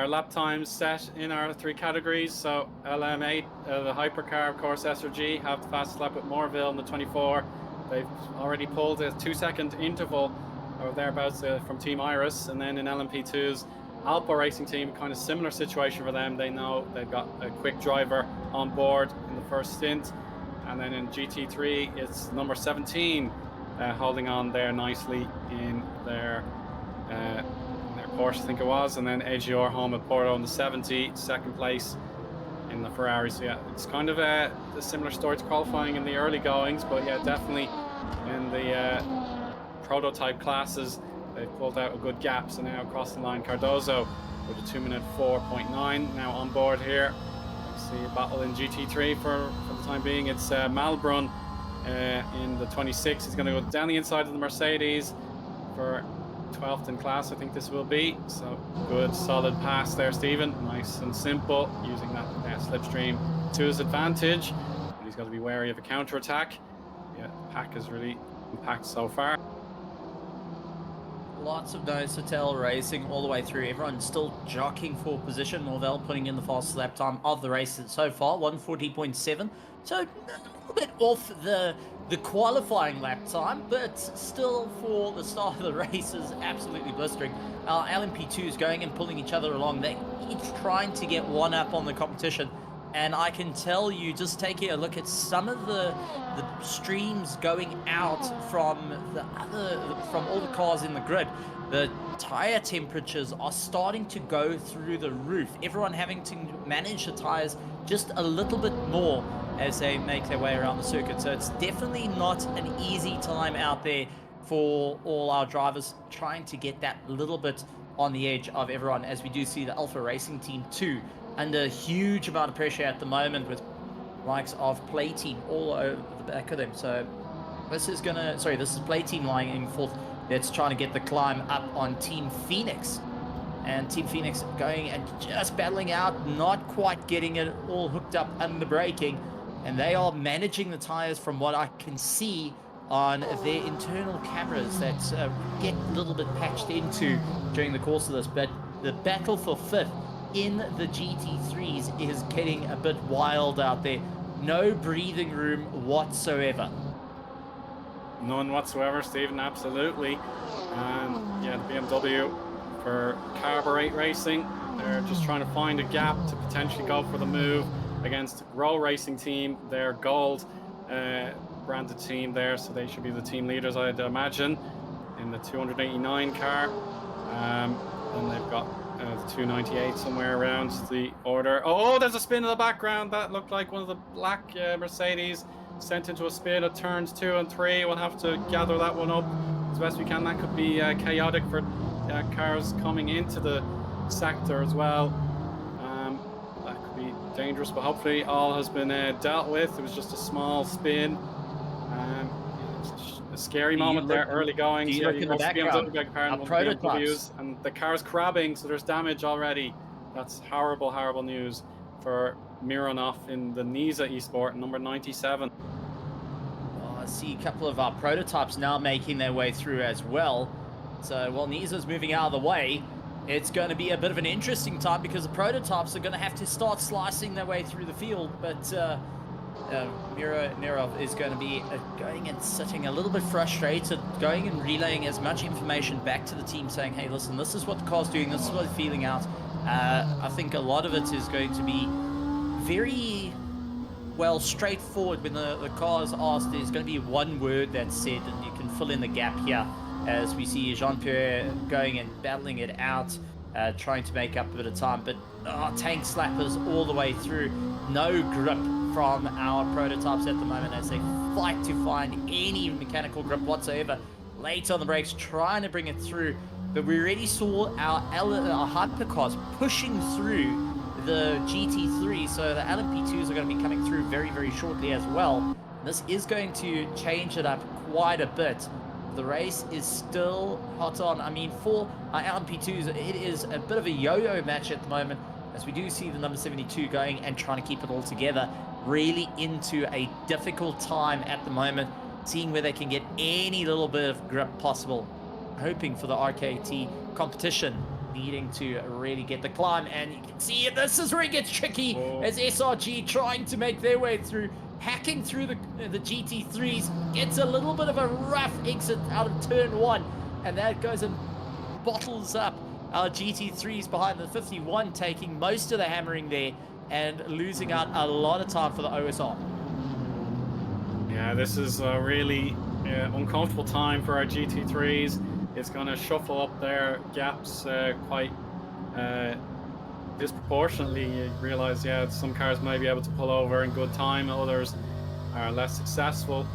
lap times set in our 3 categories. So LM8, the hypercar, of course, SRG have the fastest lap with Morville in the 24. They've already pulled a 2-second interval or thereabouts from Team Iris, and then in LMP2's Alpha Racing Team, kind of similar situation for them. They know they've got a quick driver on board in the first stint. And then in GT3, it's number 17 holding on there nicely in their Porsche, I think it was. And then AGR home at Porto in the 70, second place in the Ferrari. So yeah, it's kind of a similar story to qualifying in the early goings. But yeah, definitely in the prototype classes, they've pulled out a good gap. So now across the line, Cardozo with a 2-minute 4.9 now on board here. See a battle in GT3 for the time being. It's Malbrun in the 26. He's going to go down the inside of the Mercedes for 12th in class, I think this will be. So good solid pass there, Stephen. Nice and simple, using that slipstream to his advantage. But he's got to be wary of a counter attack. Yeah, the pack is really packed so far.
Lots of nose to tail racing all the way through. Everyone's still jockeying for position. Norvell putting in the fastest lap time of the race so far, 140.7. So a little bit off the qualifying lap time, but still for the start of the race is absolutely blistering. Our LMP2s going and pulling each other along. They're each trying to get one up on the competition. And I can tell you, just taking a look at some of the streams going out from all the cars in the grid, the tire temperatures are starting to go through the roof. Everyone having to manage the tires just a little bit more as they make their way around the circuit. So it's definitely not an easy time out there for all our drivers, trying to get that little bit on the edge of everyone, as we do see the Alpha Racing Team 2 under a huge amount of pressure at the moment, with likes of Play Team all over the back of them. So this is Play Team lying in 4th. That's trying to get the climb up on Team Phoenix. And Team Phoenix going and just battling out, not quite getting it all hooked up under braking. And they are managing the tires from what I can see on their internal cameras that get a little bit patched into during the course of this. But the battle for 5th in the GT3s is getting a bit wild out there. No breathing room whatsoever.
None whatsoever, Stephen, absolutely. And yeah, the BMW for carburate racing, they're just trying to find a gap to potentially go for the move against RFRO Racing team, their gold branded team there, so they should be the team leaders, I'd imagine, in the 289 car. And they've got the 298 somewhere around the order. Oh, there's a spin in the background. That looked like one of the black Mercedes sent into a spin at turns 2 and 3. We'll have to gather that one up as best we can. That could be chaotic for cars coming into the sector as well. That could be dangerous, but hopefully all has been dealt with. It was just a small spin. A scary moment there, early going.
You look in the background,
BMWs, and the car's crabbing, so there's damage already. That's horrible, horrible news for Mironov in the Niza Esport, number 97.
I see a couple of our prototypes now making their way through as well. So while Niza's moving out of the way, it's going to be a bit of an interesting time because the prototypes are going to have to start slicing their way through the field, but Mirov is going to be going and sitting a little bit frustrated, going and relaying as much information back to the team saying, hey, listen, this is what the car's doing, this is what it's feeling out. I think a lot of it is going to be very, well, straightforward. When the car is asked, there's going to be one word that's said, and you can fill in the gap here as we see Jean-Pierre going and battling it out, trying to make up a bit of time, but tank slappers all the way through. No grip from our prototypes at the moment as they fight to find any mechanical grip whatsoever. Late on the brakes, trying to bring it through, but we already saw our hypercars pushing through the GT3, so the LMP2s are going to be coming through very, very shortly as well. This is going to change it up quite a bit. The race is still hot on. I mean, for our LMP2s, it is a bit of a yo-yo match at the moment, as we do see the number 72 going and trying to keep it all together, really into a difficult time at the moment, seeing where they can get any little bit of grip possible, hoping for the RKT competition, needing to really get the climb. And you can see this is where it gets tricky as SRG trying to make their way through, hacking through the GT3s, gets a little bit of a rough exit out of turn 1, and that goes and bottles up our GT3s behind the 51, taking most of the hammering there and losing out a lot of time for the OSR.
Yeah, this is a really uncomfortable time for our GT3s. It's going to shuffle up their gaps quite disproportionately. You realize, yeah, some cars might be able to pull over in good time, others are less successful.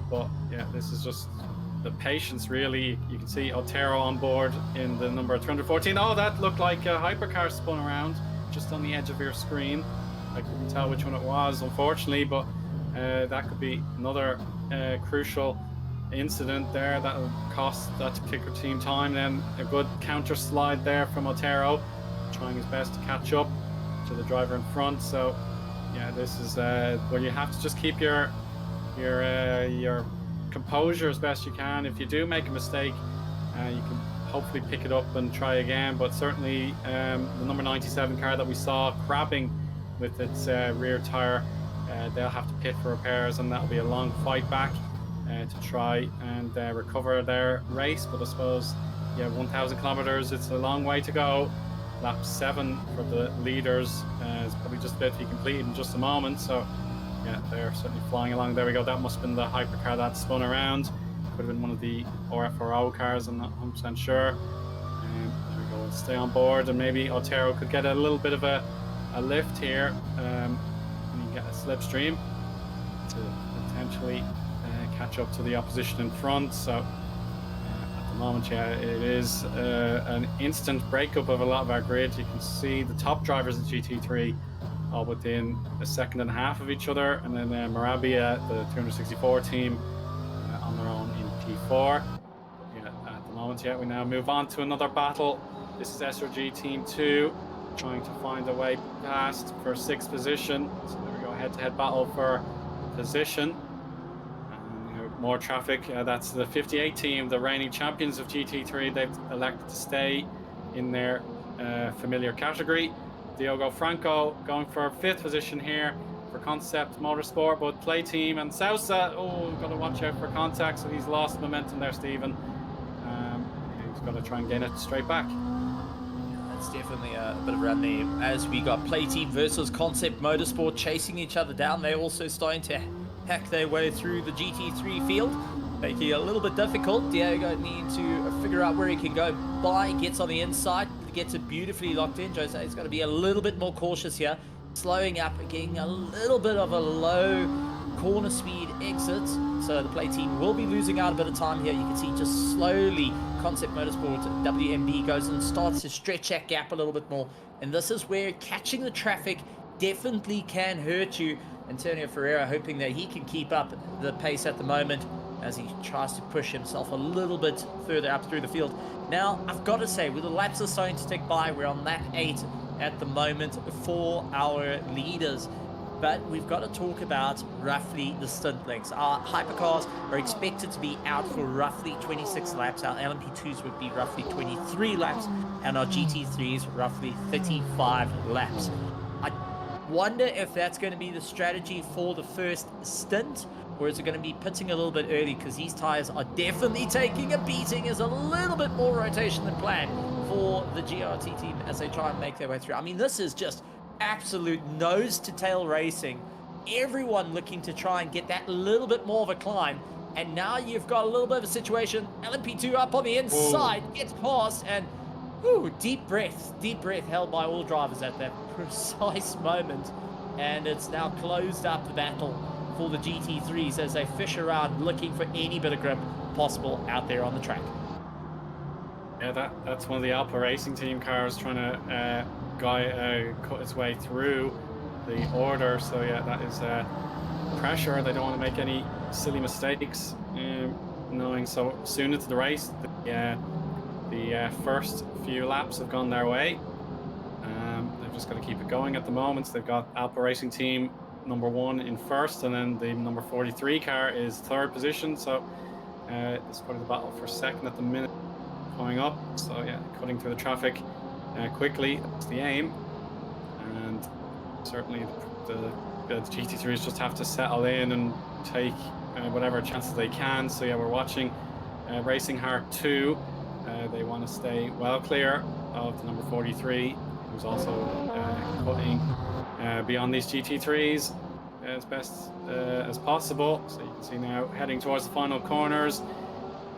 But yeah, this is just the patience, really. You can see Otero on board in the number 314. Oh, that looked like a hypercar spun around just on the edge of your screen. I couldn't tell which one it was, unfortunately, but that could be another crucial incident there that will cost that particular team time. Then a good counter slide there from Otero, trying his best to catch up to the driver in front. So yeah, this is where you have to just keep your composure as best you can. If you do make a mistake, you can hopefully pick it up and try again. But certainly the number 97 car that we saw crabbing with its rear tire, they'll have to pit for repairs, and that'll be a long fight back to try and recover their race. But I suppose, yeah, 1,000 kilometers, it's a long way to go. Lap 7 for the leaders is probably just about to be completed in just a moment. So yeah, they're certainly flying along. There we go. That must have been the hypercar that spun around. Could have been one of the RFRO cars, I'm not 100% sure. There we go. We'll stay on board, and maybe Otero could get a little bit of a lift here, and you get a slipstream to potentially catch up to the opposition in front. So at the moment, yeah, it is an instant breakup of a lot of our grid. You can see the top drivers in GT3 all within a second and a half of each other, and then Marabia, the 264 team, on their own in P4. Yeah, at the moment, yeah, we now move on to another battle. This is SRG Team 2 trying to find a way past for 6th position. So there we go, head-to-head battle for position. More traffic. That's the 58 team, the reigning champions of GT3. They've elected to stay in their familiar category. Diogo Franco going for 5th position here for Concept Motorsport, but Play Team and Sousa, got to watch out for contact, so he's lost momentum there, Stephen. He's got to try and gain it straight back.
That's definitely a bit of a run there. As we got Play Team versus Concept Motorsport chasing each other down, they're also starting to hack their way through the GT3 field, making it a little bit difficult. Diego needs to figure out where he can go by, gets on the inside, gets it beautifully locked in. Jose is going to be a little bit more cautious here, slowing up, getting a little bit of a low corner speed exit. So the Play Team will be losing out a bit of time here. You can see just slowly Concept Motorsport WMB goes and starts to stretch that gap a little bit more. And this is where catching the traffic definitely can hurt you. Antonio Ferreira hoping that he can keep up the pace at the moment as he tries to push himself a little bit further up through the field. Now, I've got to say, with the laps are starting to tick by, we're on lap 8 at the moment for our leaders. But we've got to talk about roughly the stint lengths. Our hypercars are expected to be out for roughly 26 laps. Our LMP2s would be roughly 23 laps, and our GT3s roughly 35 laps. I wonder if that's going to be the strategy for the first stint, or is it going to be pitting a little bit early, because these tires are definitely taking a beating. There's a little bit more rotation than planned for the GRT team as they try and make their way through. I mean, this is just absolute nose-to-tail racing. Everyone looking to try and get that little bit more of a climb. And now you've got a little bit of a situation. LMP2 up on the inside, gets past, and deep breath held by all drivers at that precise moment. And it's now closed up the battle for the GT3s as they fish around looking for any bit of grip possible out there on the track.
Yeah, that's one of the Alpha Racing Team cars trying to cut its way through the order. So yeah, that is pressure. They don't want to make any silly mistakes, knowing so soon into the race. The first few laps have gone their way. They've just got to keep it going at the moment. They've got Alpha Racing Team number 1 in first, and then the number 43 car is 3rd position. So it's probably the battle for 2nd at the minute coming up. So yeah, cutting through the traffic quickly, that's the aim. And certainly the GT3s just have to settle in and take whatever chances they can. So yeah, we're watching Racing Heart 2. They want to stay well clear of the number 43, who's also cutting beyond these GT3s as best as possible. So you can see now heading towards the final corners.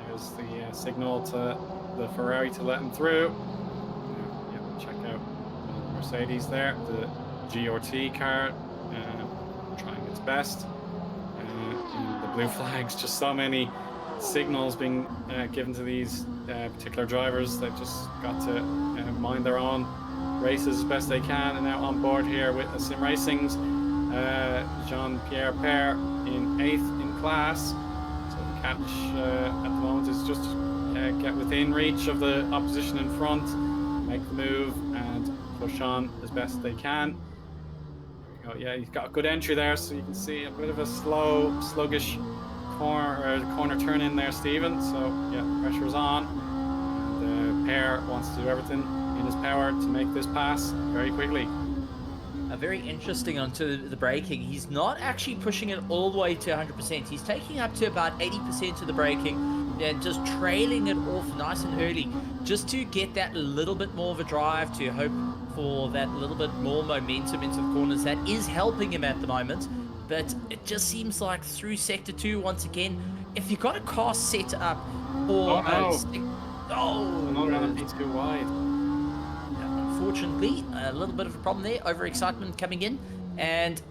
There's the signal to the Ferrari to let him through. Check out the Mercedes there, the GRT car trying its best. And the blue flags, just so many signals being given to these particular drivers. They've just got to mind their own races as best they can. And now on board here with Sim Racing's Jean-Pierre Père in 8th in class. So the catch at the moment is just get within reach of the opposition in front, make the move and push on as best they can. There we go. Yeah, he's got a good entry there, so you can see a bit of a sluggish corner turn in there, Stephen. So yeah, pressure's on. And Père wants to do everything in his power to make this pass very quickly.
Very interesting onto the braking. He's not actually pushing it all the way to 100%. He's taking up to about 80% of the braking and just trailing it off nice and early, just to get that little bit more of a drive, to hope for that little bit more momentum into the corners. That is helping him at the moment, but it just seems like through Sector 2, once again, if you've got a car set up for...
I'm not going to be too wide.
Unfortunately, a little bit of a problem there. Overexcitement coming in, and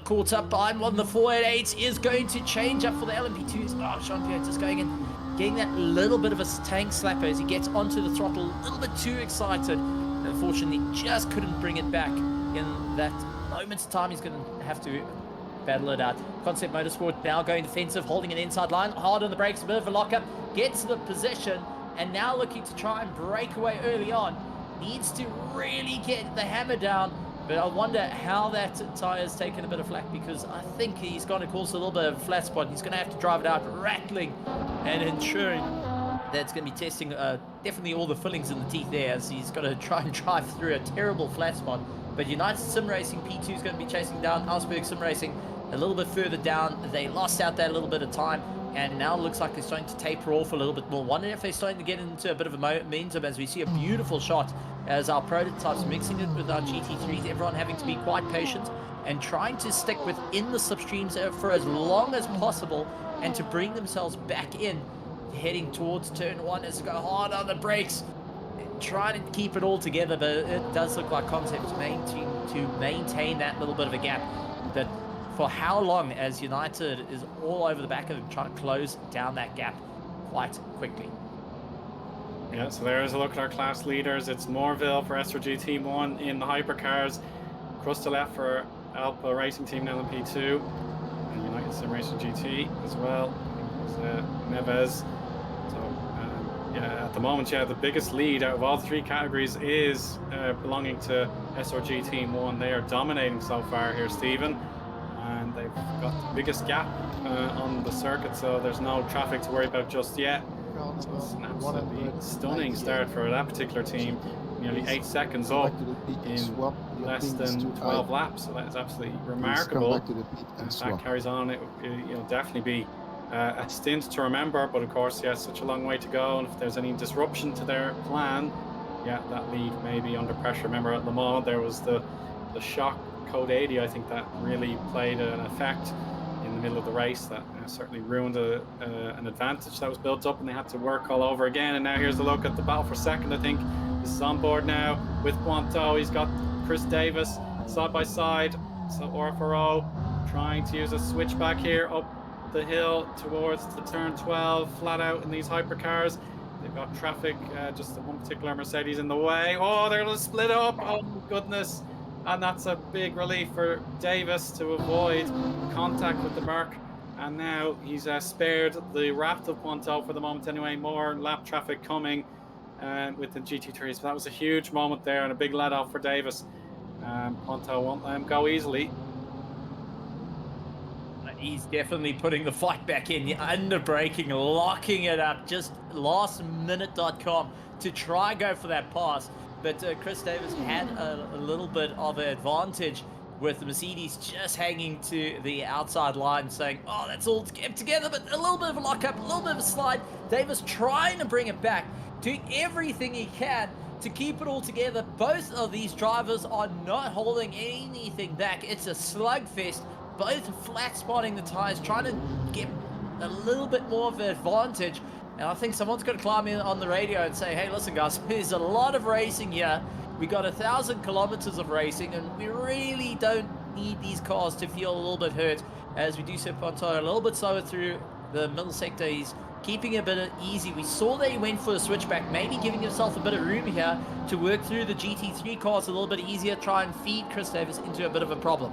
caught up by him on the 488 is going to change up for the LMP2s. Oh, Jean-Pierre just going in, getting that little bit of a tank slapper as he gets onto the throttle, a little bit too excited. Unfortunately, just couldn't bring it back in that moment's time. He's going to have to battle it out. Concept Motorsport now going defensive, holding an inside line, hard on the brakes, a bit of a lockup, gets the position, and now looking to try and break away early on. Needs to really get the hammer down, but I wonder how that tire's taken a bit of flack, because I think he's going to cause a little bit of a flat spot. He's going to have to drive it out, rattling and ensuring that's going to be testing definitely all the fillings in the teeth there, as he's got to try and drive through a terrible flat spot. But United Sim Racing P2 is going to be chasing down Augsburg Sim Racing a little bit further down. They lost out that little bit of time, and now it looks like they're starting to taper off a little bit more. Wondering if they're starting to get into a bit of a momentum as we see a beautiful shot as our prototypes mixing it with our GT3s, everyone having to be quite patient and trying to stick within the slipstreams for as long as possible and to bring themselves back in, heading towards turn 1 as they go hard on the brakes, trying to keep it all together. But it does look like Concept's to maintain that little bit of a gap. But for how long, as United is all over the back of them trying to close down that gap quite quickly.
Yeah, so there's a look at our class leaders. It's Morville for SRG Team 1 in the hypercars, Crustal for Alpha Racing Team LMP2, and United Sim Racing GT as well. Neves. So, yeah, at the moment, yeah, the biggest lead out of all 3 categories is belonging to SRG Team 1. They are dominating so far here, Stephen, and they've got the biggest gap on the circuit, so there's no traffic to worry about just yet. So it's an absolutely stunning start for that particular team. Nearly 8 seconds up in less than 12 laps, so that is absolutely remarkable. If that carries on, it'll definitely be a stint to remember. But of course, yeah, such a long way to go, and if there's any disruption to their plan, yeah, that lead may be under pressure. Remember at Le Mans, there was the shock code 80, I think, that really played an effect in the middle of the race that certainly ruined an advantage that was built up, and they had to work all over again. And now here's a look at the battle for second. I think this is on board now with Pointeau. He's got Chris Davis side by side. So RFRO trying to use a switchback here up the hill towards the turn 12, flat out in these hypercars. They've got traffic, just one particular Mercedes in the way. Oh, they're going to split up. Oh, goodness. And that's a big relief for Davis to avoid contact with the Merc. And now he's spared the wrath of Pointeau for the moment anyway. More lap traffic coming with the GT3s. So that was a huge moment there and a big let off for Davis. Pointeau won't let him go easily.
He's definitely putting the fight back in, under braking, locking it up, just lastminute.com to try go for that pass. But Chris Davis had a little bit of an advantage with the Mercedes just hanging to the outside line, saying, oh, that's all kept together, but a little bit of a lockup, a little bit of a slide. Davis trying to bring it back, doing everything he can to keep it all together. Both of these drivers are not holding anything back. It's a slugfest. Both flat spotting the tires, trying to get a little bit more of an advantage. And I think someone's got to climb in on the radio and say, hey, listen, guys, there's a lot of racing here. We got 1,000 kilometers of racing, and we really don't need these cars to feel a little bit hurt. As we do see Pointeau a little bit slower through the middle sector. He's keeping it a bit easy. We saw that he went for a switchback, maybe giving himself a bit of room here to work through the GT3 cars a little bit easier, try and feed Chris Davis into a bit of a problem.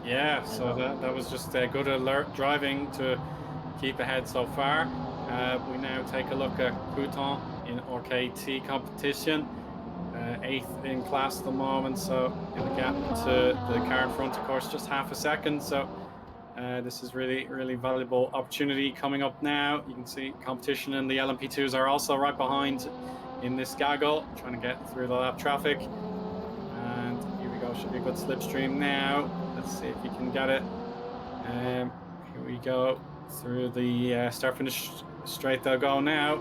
Yeah, so that was just a good alert driving to keep ahead so far. We now take a look at Couton in RKT competition, 8th in class at the moment, so in the gap to the car in front, of course, just half a second. So this is really valuable opportunity coming up now. You can see competition in the LMP2s are also right behind in this gaggle, trying to get through the lap traffic. And here we go, should be a good slipstream now. Let's see if you can get it. Here we go through the start-finish straight. They'll go now,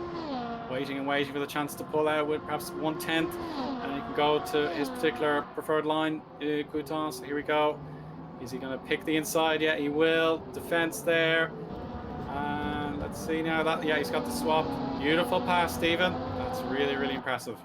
waiting for the chance to pull out with perhaps 1/10, and he can go to his particular preferred line, Couton. So here we go. Is he going to pick the inside? Yeah, he will. Defense there. And let's see now that, yeah, he's got the swap. Beautiful pass, Stephen. That's really impressive.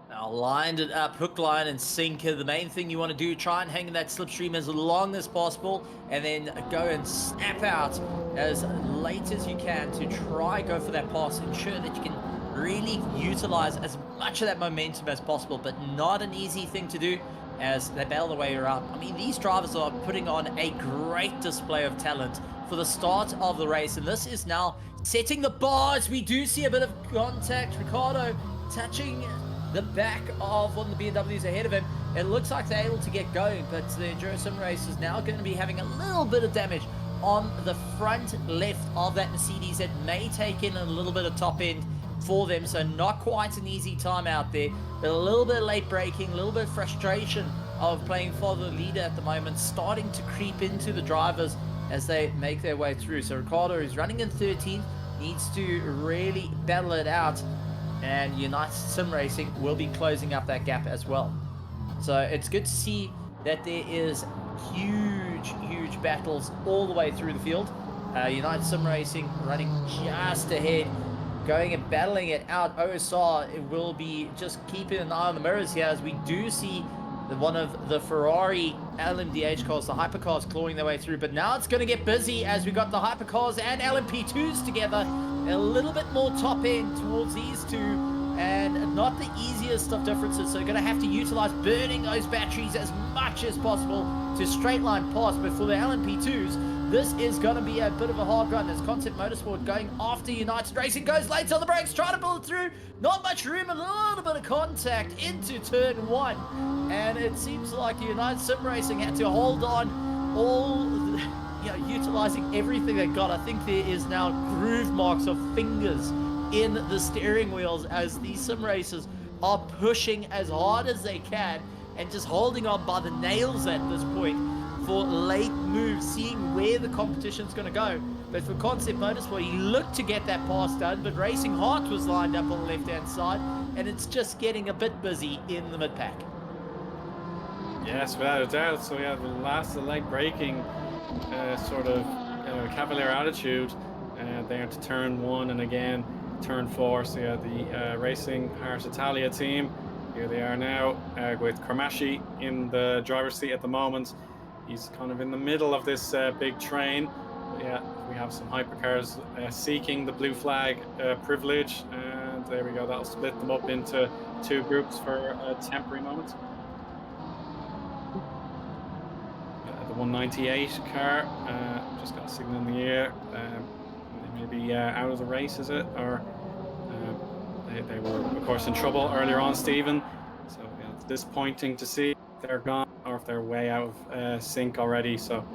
Now lined it up, hook, line, and sinker. The main thing you want to do, try and hang in that slipstream as long as possible, and then go and snap out as late as you can to try go for that pass. Ensure that you can really utilize as much of that momentum as possible, but not an easy thing to do as they bail the way around. I mean, these drivers are putting on a great display of talent for the start of the race, and this is now setting the bars. We do see a bit of contact. Ricardo touching the back of one of the BMWs ahead of him. It looks like they're able to get going, but the Enduro Sim race is now going to be having a little bit of damage on the front left of that Mercedes. It may take in a little bit of top end for them. So not quite an easy time out there, but a little bit of late braking, a little bit of frustration of playing for the leader at the moment, starting to creep into the drivers as they make their way through. So Ricardo is running in 13th, needs to really battle it out, and United Sim Racing will be closing up that gap as well. So it's good to see that there is huge battles all the way through the field. United Sim Racing running just ahead, going and battling it out. OSR will be just keeping an eye on the mirrors here, as we do see one of the Ferrari LMDH cars, the hypercars, clawing their way through. But now it's going to get busy as we got the hypercars and LMP2s together. A little bit more top end towards these two, and not the easiest of differences. So going to have to utilize burning those batteries as much as possible to straight line pass. But for the LMP2s, this is going to be a bit of a hard run, as Concept Motorsport going after United Racing, goes late on the brakes, trying to pull it through. Not much room, a little bit of contact into turn one. And it seems like United Sim Racing had to hold on, all, utilizing everything they got. I think there is now groove marks of fingers in the steering wheels as these sim racers are pushing as hard as they can and just holding on by the nails at this point for late moves, seeing where the competition's going to go. But for Concept Motorsport, he looked to get that pass done, but Racing Heart was lined up on the left-hand side, and it's just getting a bit busy in the mid-pack.
Yes, without a doubt. So yeah, the last late braking sort of cavalier attitude there to turn one, and again turn four. So yeah, the Racing Heart Italia team, here they are now with Cramashi in the driver's seat at the moment. He's kind of in the middle of this big train. But yeah, we have some hypercars seeking the blue flag privilege, and there we go. That'll split them up into two groups for a temporary moment. The 198 car just got a signal in the air. They may be out of the race, is it? Or they were, of course, in trouble earlier on, Stephen. So yeah, it's disappointing to see if they're gone or if they're way out of sync already. So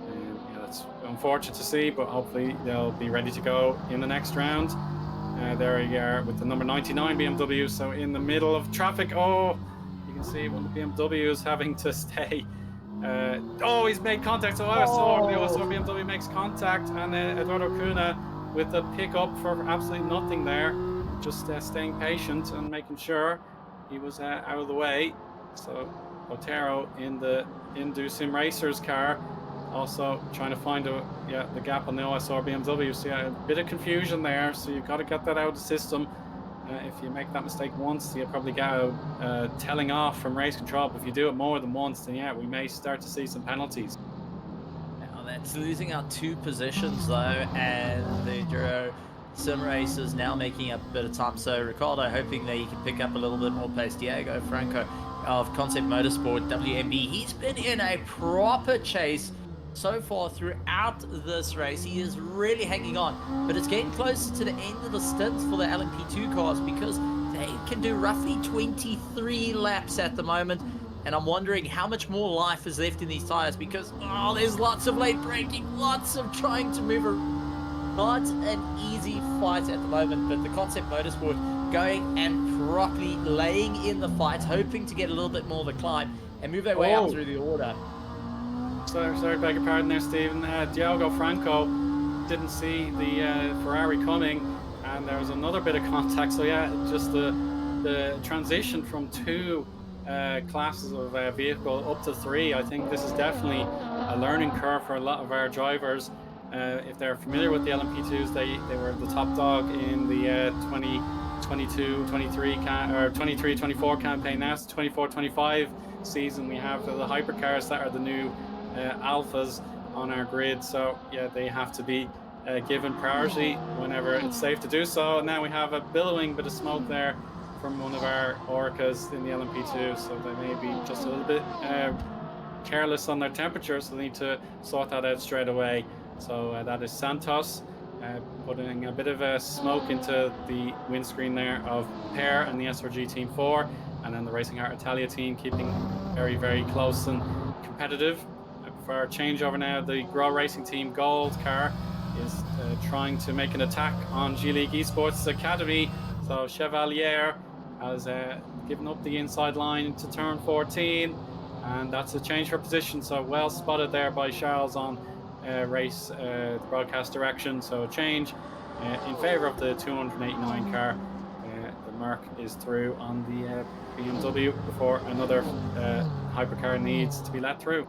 yeah, that's unfortunate to see, but hopefully they'll be ready to go in the next round. There we are with the number 99 BMW. So in the middle of traffic. Oh, you can see one of the BMWs having to stay. Oh, he's made contact. So OSR BMW makes contact, and Eduardo Cunha with the pickup for absolutely nothing there, just staying patient and making sure he was out of the way. So Otero in the Indu Sim Racers car, also trying to find the gap on the OSR BMW. So yeah, a bit of confusion there. So you've got to get that out of the system. If you make that mistake once, you'll probably get a telling off from race control. But if you do it more than once, then yeah, we may start to see some penalties.
Now that's losing our two positions though, and the Enduro Sim Racers now making up a bit of time. So Ricardo hoping that he can pick up a little bit more pace. Diego Franco of Concept Motorsport WMB, he's been in a proper chase so far throughout this race. He is really hanging on, but it's getting closer to the end of the stints for the LMP2 cars, because they can do roughly 23 laps at the moment, and I'm wondering how much more life is left in these tires, because there's lots of late braking, lots of trying to move around. Not an easy fight at the moment, but the Concept Motorsport going and properly laying in the fight, hoping to get a little bit more of a climb and move their way up through the order.
Sorry, beg your pardon there, Stephen. Diogo Franco didn't see the Ferrari coming, and there was another bit of contact. So yeah, just the transition from two classes of vehicle up to three. I think this is definitely a learning curve for a lot of our drivers. If they're familiar with the LMP2s, they were the top dog in the 2022, 23, or 23, 24 campaign. Now it's 24, 25 season. We have the hypercars that are the new alphas on our grid. So yeah, they have to be given priority whenever it's safe to do so. Now we have a billowing bit of smoke there from one of our Orcas in the LMP2, so they may be just a little bit careless on their temperature, so they need to sort that out straight away. So that is Santos putting a bit of smoke into the windscreen there of Pear and the SRG Team 4, and then the Racing Heart Italia team keeping very, very close and competitive. For our changeover now, the Grow Racing Team Gold car is trying to make an attack on G League Esports Academy. So Chevalier has given up the inside line into turn 14, and that's a change for position. So well spotted there by Charles on race the broadcast direction. So a change in favor of the 289 car. The Merc is through on the BMW before another hypercar needs to be let through.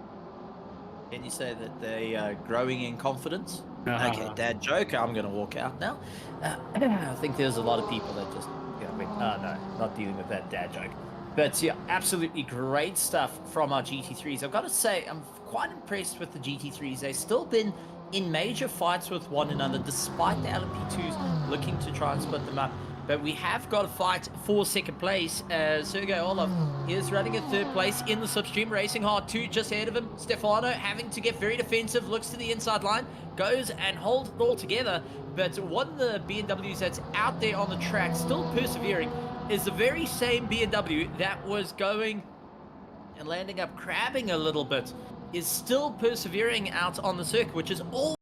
Can you say that they are growing in confidence? Okay, dad joke. I'm going to walk out now. I think there's a lot of people that just, no, not dealing with that dad joke. But yeah, absolutely great stuff from our GT3s. I've got to say, I'm quite impressed with the GT3s. They've still been in major fights with one another, despite the LMP2s looking to try and split them up. But we have got a fight for second place. Sergei Orlov is running in third place in the slipstream, racing hard too, just ahead of him. Stefano having to get very defensive, looks to the inside line, goes and holds it all together. But one of the BMWs that's out there on the track, still persevering, is the very same BMW that was going and landing up crabbing a little bit, is still persevering out on the circuit, which is all